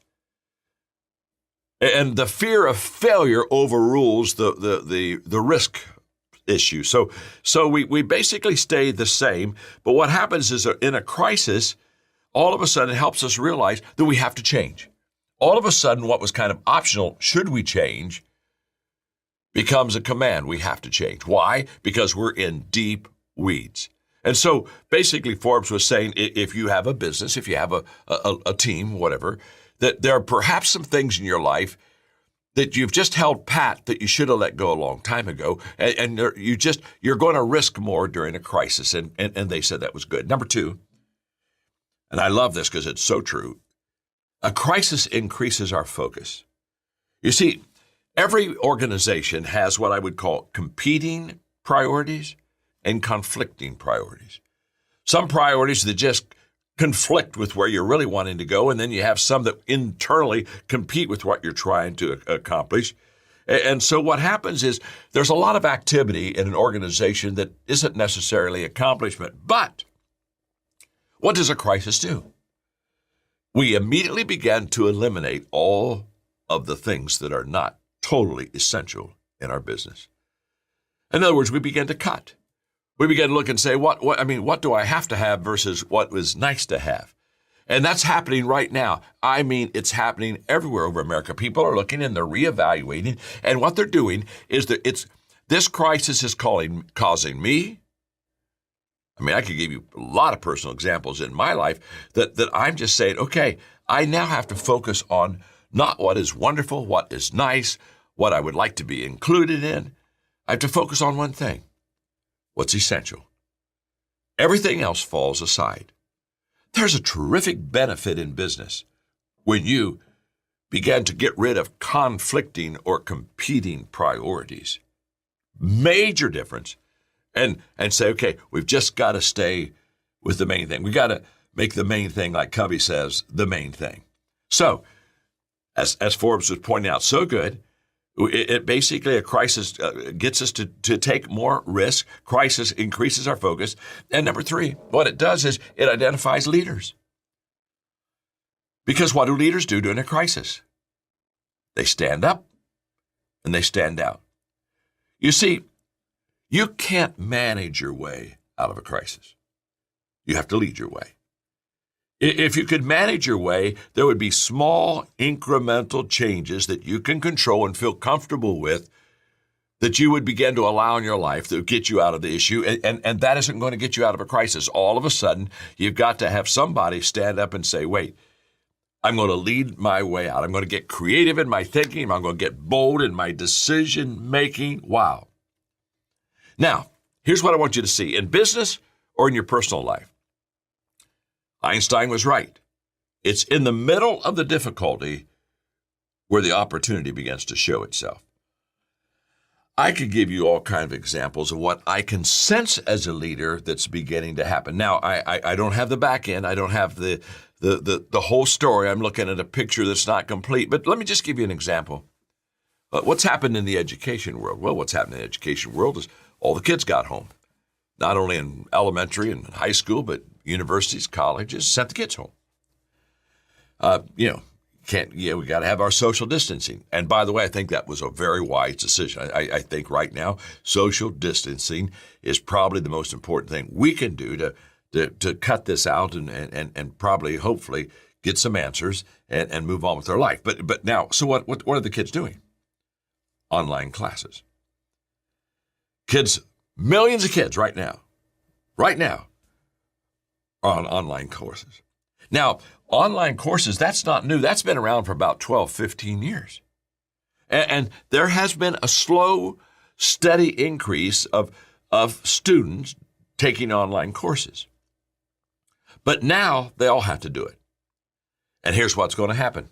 And the fear of failure overrules the risk issue. So we basically stay the same. But what happens is that in a crisis, all of a sudden it helps us realize that we have to change. All of a sudden, what was kind of optional, should we change, becomes a command. We have to change. Why? Because we're in deep weeds. And so basically Forbes was saying, if you have a business, if you have a team, whatever, that there are perhaps some things in your life that you've just held pat that you should have let go a long time ago. And you're going to risk more during a crisis. And they said that was good. Number two, and I love this because it's so true, a crisis increases our focus. You see, every organization has what I would call competing priorities and conflicting priorities. Some priorities that just conflict with where you're really wanting to go, and then you have some that internally compete with what you're trying to accomplish. And so what happens is there's a lot of activity in an organization that isn't necessarily accomplishment. But what does a crisis do? We immediately begin to eliminate all of the things that are not totally essential in our business. In other words, we begin to cut. We begin to look and say, what do I have to have versus what was nice to have? And that's happening right now. I mean, it's happening everywhere over America. People are looking and they're reevaluating. And what they're doing is that this crisis is causing me. I mean, I could give you a lot of personal examples in my life that I'm just saying, okay, I now have to focus on not what is wonderful, what is nice, what I would like to be included in. I have to focus on one thing, what's essential. Everything else falls aside. There's a terrific benefit in business when you begin to get rid of conflicting or competing priorities. Major difference. And say, okay, we've just got to stay with the main thing. We got to make the main thing, like Covey says, the main thing. So, as Forbes was pointing out so good, it basically, a crisis gets us to take more risk. Crisis increases our focus. And number three, what it does is it identifies leaders. Because what do leaders do during a crisis? They stand up and they stand out. You see, you can't manage your way out of a crisis. You have to lead your way. If you could manage your way, there would be small incremental changes that you can control and feel comfortable with that you would begin to allow in your life that would get you out of the issue. And that isn't going to get you out of a crisis. All of a sudden, you've got to have somebody stand up and say, wait, I'm going to lead my way out. I'm going to get creative in my thinking. I'm going to get bold in my decision making. Wow. Now, here's what I want you to see in business or in your personal life. Einstein was right. It's in the middle of the difficulty where the opportunity begins to show itself. I could give you all kinds of examples of what I can sense as a leader that's beginning to happen. Now, I don't have the back end. I don't have the whole story. I'm looking at a picture that's not complete. But let me just give you an example. What's happened in the education world? Well, what's happened in the education world is all the kids got home. Not only in elementary and high school, but universities, colleges sent the kids home. We got to have our social distancing. And by the way, I think that was a very wise decision. I think right now, social distancing is probably the most important thing we can do to cut this out and probably, hopefully, get some answers and move on with their life. But now, so what are the kids doing? Online classes. Kids, millions of kids right now, are on online courses. Now, online courses, that's not new. That's been around for about 12, 15 years. And there has been a slow, steady increase of students taking online courses. But now they all have to do it. And here's what's going to happen.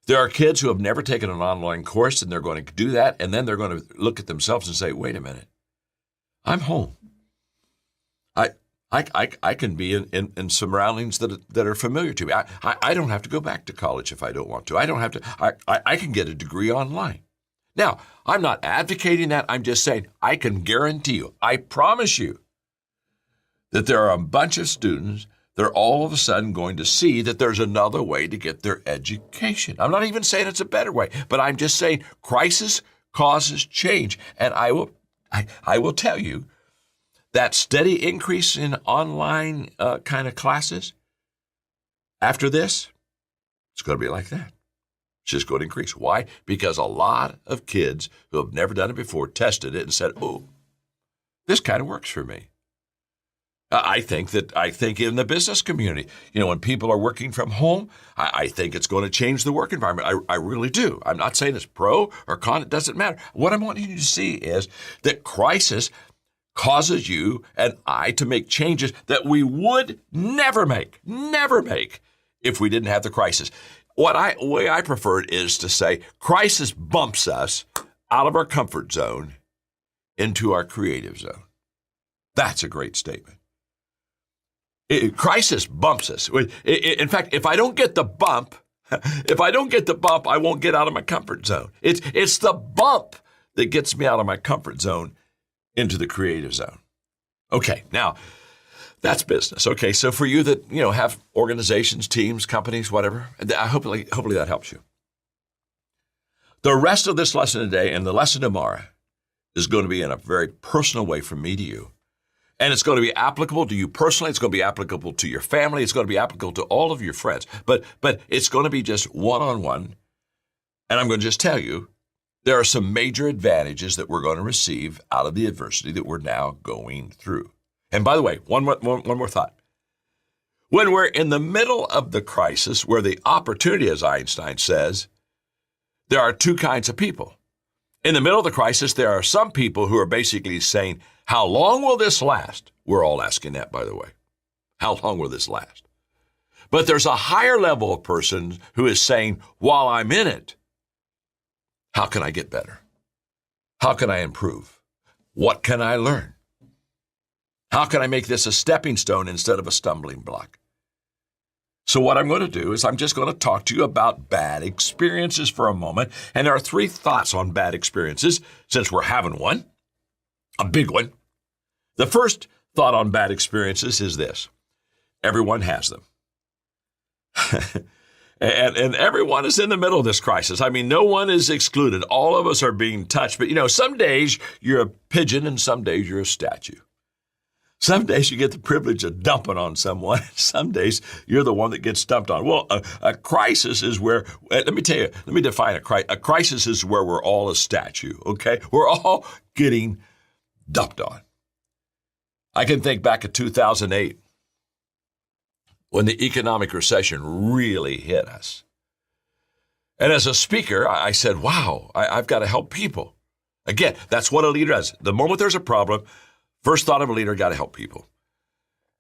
There are kids who have never taken an online course, and they're going to do that, and then they're going to look at themselves and say, wait a minute, I'm home. I can be in surroundings that are familiar to me. I don't have to go back to college if I don't want to. I can get a degree online. Now, I'm not advocating that. I'm just saying I can guarantee you, I promise you, that there are a bunch of students that are all of a sudden going to see that there's another way to get their education. I'm not even saying it's a better way, but I'm just saying crisis causes change. And I will tell you that steady increase in online kind of classes, after this, it's going to be like that. It's just going to increase. Why? Because a lot of kids who have never done it before tested it and said, oh, this kind of works for me. I think in the business community, when people are working from home, I think it's going to change the work environment. I really do. I'm not saying it's pro or con. It doesn't matter. What I'm wanting you to see is that crisis causes you and I to make changes that we would never make if we didn't have the crisis. The way I prefer it is to say crisis bumps us out of our comfort zone into our creative zone. That's a great statement. Crisis bumps us. In fact, if I don't get the bump, I won't get out of my comfort zone. It's the bump that gets me out of my comfort zone into the creative zone. Okay, now that's business. Okay, so for you that have organizations, teams, companies, whatever, hopefully that helps you. The rest of this lesson today and the lesson tomorrow is going to be in a very personal way from me to you. And it's going to be applicable to you personally. It's going to be applicable to your family. It's going to be applicable to all of your friends. But it's going to be just one-on-one. And I'm going to just tell you, there are some major advantages that we're going to receive out of the adversity that we're now going through. And by the way, one more thought. When we're in the middle of the crisis, where the opportunity, as Einstein says, there are two kinds of people. In the middle of the crisis, there are some people who are basically saying, how long will this last? We're all asking that, by the way. How long will this last? But there's a higher level of person who is saying, while I'm in it, how can I get better? How can I improve? What can I learn? How can I make this a stepping stone instead of a stumbling block? So what I'm going to do is I'm just going to talk to you about bad experiences for a moment. And there are 3 thoughts on bad experiences, since we're having one, a big one. The first thought on bad experiences is this: everyone has them. and everyone is in the middle of this crisis. I mean, no one is excluded. All of us are being touched. But, some days you're a pigeon and some days you're a statue. Some days you get the privilege of dumping on someone. Some days you're the one that gets dumped on. Well, a crisis is where, let me define a crisis. A crisis is where we're all a statue, okay? We're all getting dumped on. I can think back to 2008 when the economic recession really hit us. And as a speaker, I said, wow, I've got to help people. Again, that's what a leader does. The moment there's a problem, first thought of a leader, got to help people.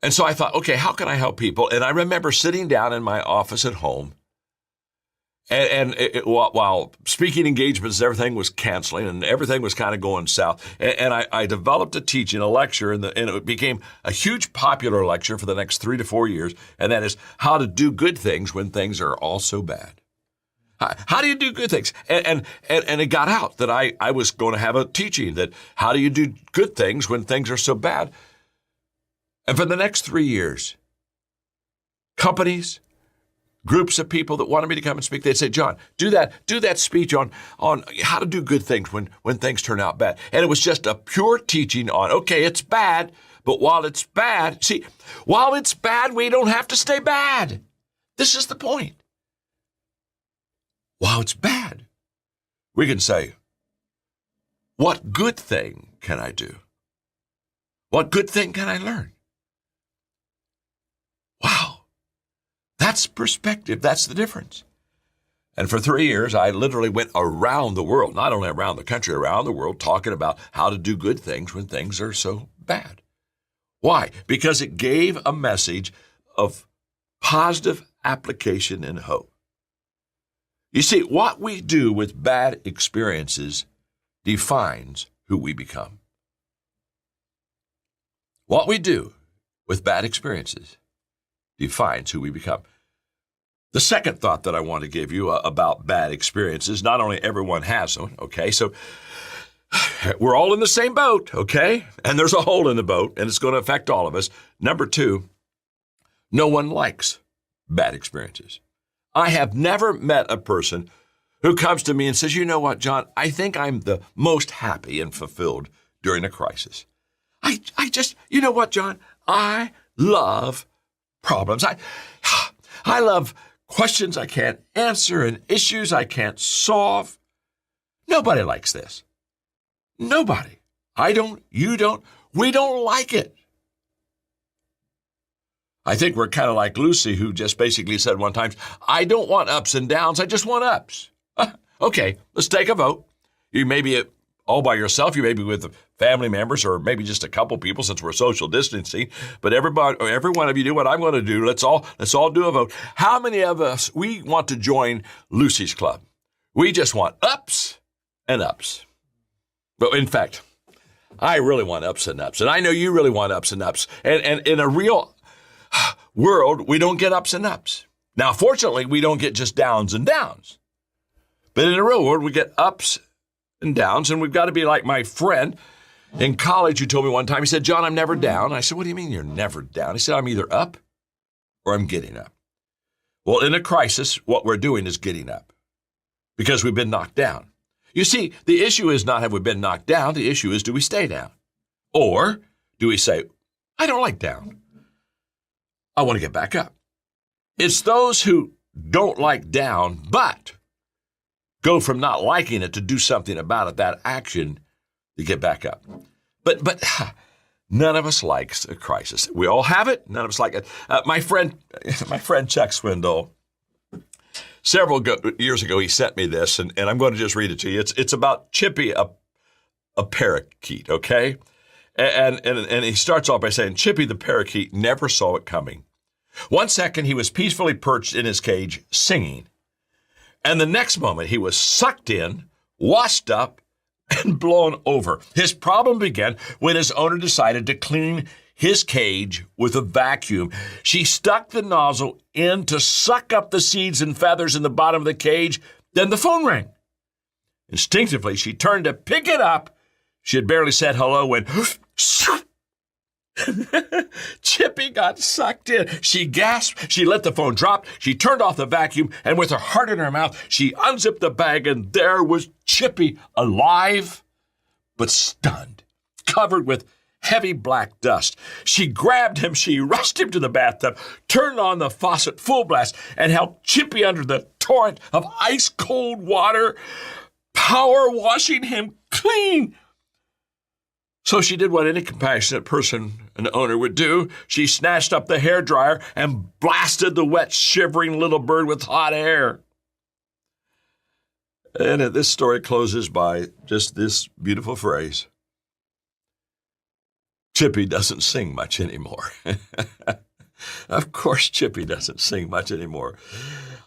And so I thought, okay, how can I help people? And I remember sitting down in my office at home, while speaking engagements, everything was canceling and everything was kind of going south. And I developed a lecture, and it became a huge popular lecture for the next 3 to 4 years. And that is how to do good things when things are all so bad. How do you do good things? And it got out that I was going to have a teaching that how do you do good things when things are so bad? And for the next 3 years, companies, groups of people that wanted me to come and speak, they'd say, John, do that speech on how to do good things when things turn out bad. And it was just a pure teaching on, okay, it's bad, but while it's bad, we don't have to stay bad. This is the point. While it's bad, we can say, what good thing can I do? What good thing can I learn? Wow. That's perspective. That's the difference. And for 3 years, I literally went around the world, not only around the country, around the world, talking about how to do good things when things are so bad. Why? Because it gave a message of positive application and hope. You see, what we do with bad experiences defines who we become. What we do with bad experiences defines who we become. The second thought that I want to give you about bad experiences, not only everyone has them, okay? So we're all in the same boat, okay? And there's a hole in the boat, and it's going to affect all of us. Number 2, no one likes bad experiences. I have never met a person who comes to me and says, you know what, John, I think I'm the most happy and fulfilled during a crisis. I just, you know what, John, I love problems. I love questions I can't answer and issues I can't solve. Nobody likes this. Nobody. I don't, you don't, we don't like it. I think we're kind of like Lucy, who just basically said one time, I don't want ups and downs, I just want ups. Okay, let's take a vote. You may be all by yourself, you may be with family members, or maybe just a couple people since we're social distancing, but every one of you do what I'm going to do. Let's all do a vote. How many of us, we want to join Lucy's club? We just want ups and ups. But in fact, I really want ups and ups, and I know you really want ups and ups. And in a real world, we don't get ups and ups. Now, fortunately, we don't get just downs and downs. But in the real world, we get ups and downs, and we've got to be like my friend in college who told me one time, he said, John, I'm never down. I said, what do you mean you're never down? He said, I'm either up or I'm getting up. Well, in a crisis, what we're doing is getting up because we've been knocked down. You see, the issue is not have we been knocked down. The issue is, do we stay down? Or do we say, I don't like down. I want to get back up. It's those who don't like down, but go from not liking it to do something about it, that action, to get back up. But none of us likes a crisis. We all have it. None of us like it. My friend Chuck Swindoll, several years ago, he sent me this, and I'm going to just read it to you. It's about Chippy, a parakeet, okay? And he starts off by saying, Chippy the parakeet never saw it coming. One second, he was peacefully perched in his cage singing. And the next moment, he was sucked in, washed up, and blown over. His problem began when his owner decided to clean his cage with a vacuum. She stuck the nozzle in to suck up the seeds and feathers in the bottom of the cage. Then the phone rang. Instinctively, she turned to pick it up. She had barely said hello when Chippy got sucked in. She gasped. She let the phone drop. She turned off the vacuum, and with her heart in her mouth, she unzipped the bag, and there was Chippy, alive but stunned, covered with heavy black dust. She grabbed him. She rushed him to the bathtub, turned on the faucet full blast, and held Chippy under the torrent of ice-cold water, power washing him clean. So she did what any compassionate person, an owner, would do. She snatched up the hairdryer and blasted the wet, shivering little bird with hot air. And this story closes by just this beautiful phrase. Chippy doesn't sing much anymore. Of course, Chippy doesn't sing much anymore.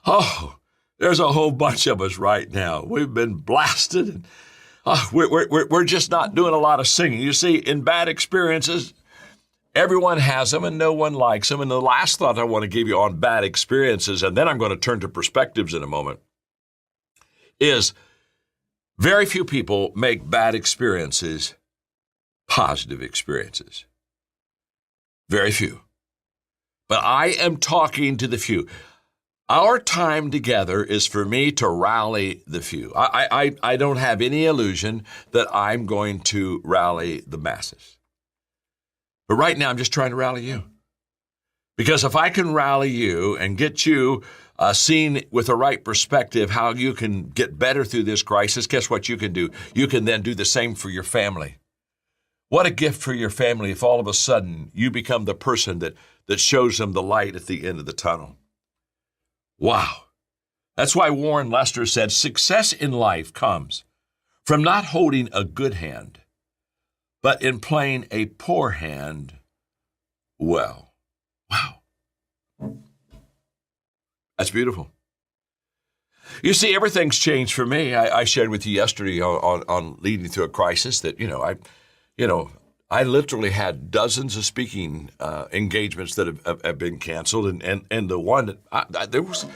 Oh, there's a whole bunch of us right now. We've been blasted. And, we're just not doing a lot of singing. You see, in bad experiences, everyone has them and no one likes them. And the last thought I want to give you on bad experiences, and then I'm going to turn to perspectives in a moment, is very few people make bad experiences positive experiences. Very few. But I am talking to the few. Our time together is for me to rally the few. I don't have any illusion that I'm going to rally the masses. But right now, I'm just trying to rally you. Because if I can rally you and get you seen with the right perspective how you can get better through this crisis, guess what you can do? You can then do the same for your family. What a gift for your family if all of a sudden you become the person that shows them the light at the end of the tunnel. Wow. That's why Warren Lester said, success in life comes from not holding a good hand, but in playing a poor hand well. Wow. That's beautiful. You see, everything's changed for me. I shared with you yesterday on leading through a crisis that, I literally had dozens of speaking engagements that have been canceled, and the one that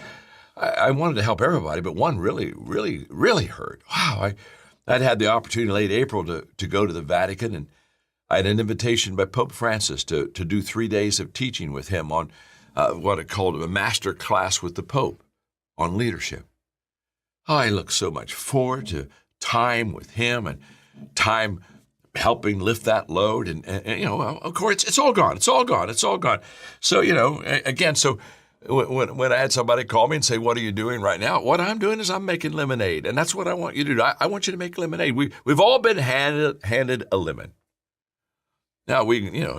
I wanted to help everybody, but one really, really, really hurt. Wow, I'd had the opportunity late April to go to the Vatican, and I had an invitation by Pope Francis to do 3 days of teaching with him on what I called a master class with the Pope on leadership. I look so much forward to time with him and time helping lift that load. And of course, it's all gone. It's all gone. It's all gone. So, again, so when I had somebody call me and say, what are you doing right now? What I'm doing is I'm making lemonade. And that's what I want you to do. I want you to make lemonade. We've all been handed a lemon. Now,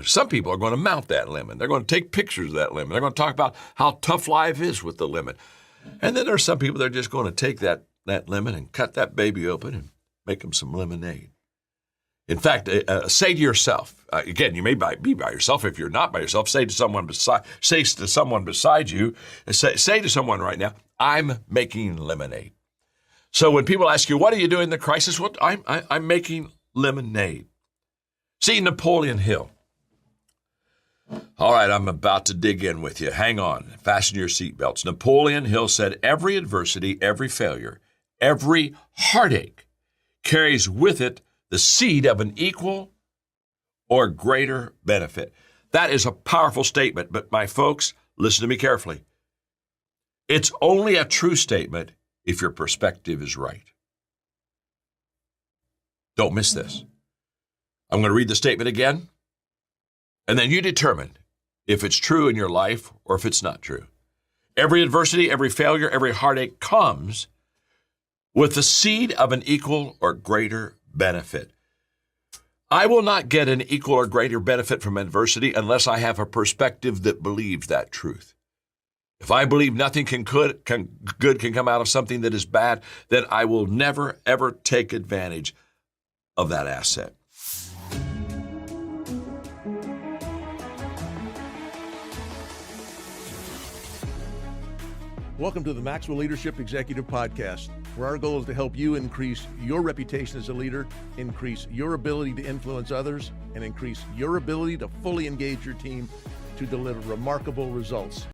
some people are going to mount that lemon. They're going to take pictures of that lemon. They're going to talk about how tough life is with the lemon. And then there are some people that are just going to take that lemon and cut that baby open and make them some lemonade. In fact, say to yourself, again, you may be by yourself. If you're not by yourself, say to someone beside you, say to someone right now, I'm making lemonade. So when people ask you, what are you doing in the crisis? Well, I'm making lemonade. See, Napoleon Hill. All right, I'm about to dig in with you. Hang on. Fasten your seatbelts. Napoleon Hill said, every adversity, every failure, every heartache carries with it the seed of an equal or greater benefit. That is a powerful statement, but my folks, listen to me carefully. It's only a true statement if your perspective is right. Don't miss this. I'm going to read the statement again, and then you determine if it's true in your life or if it's not true. Every adversity, every failure, every heartache comes with the seed of an equal or greater benefit. I will not get an equal or greater benefit from adversity unless I have a perspective that believes that truth. If I believe nothing good can come out of something that is bad, then I will never, ever take advantage of that asset. Welcome to the Maxwell Leadership Executive Podcast, where our goal is to help you increase your reputation as a leader, increase your ability to influence others, and increase your ability to fully engage your team to deliver remarkable results.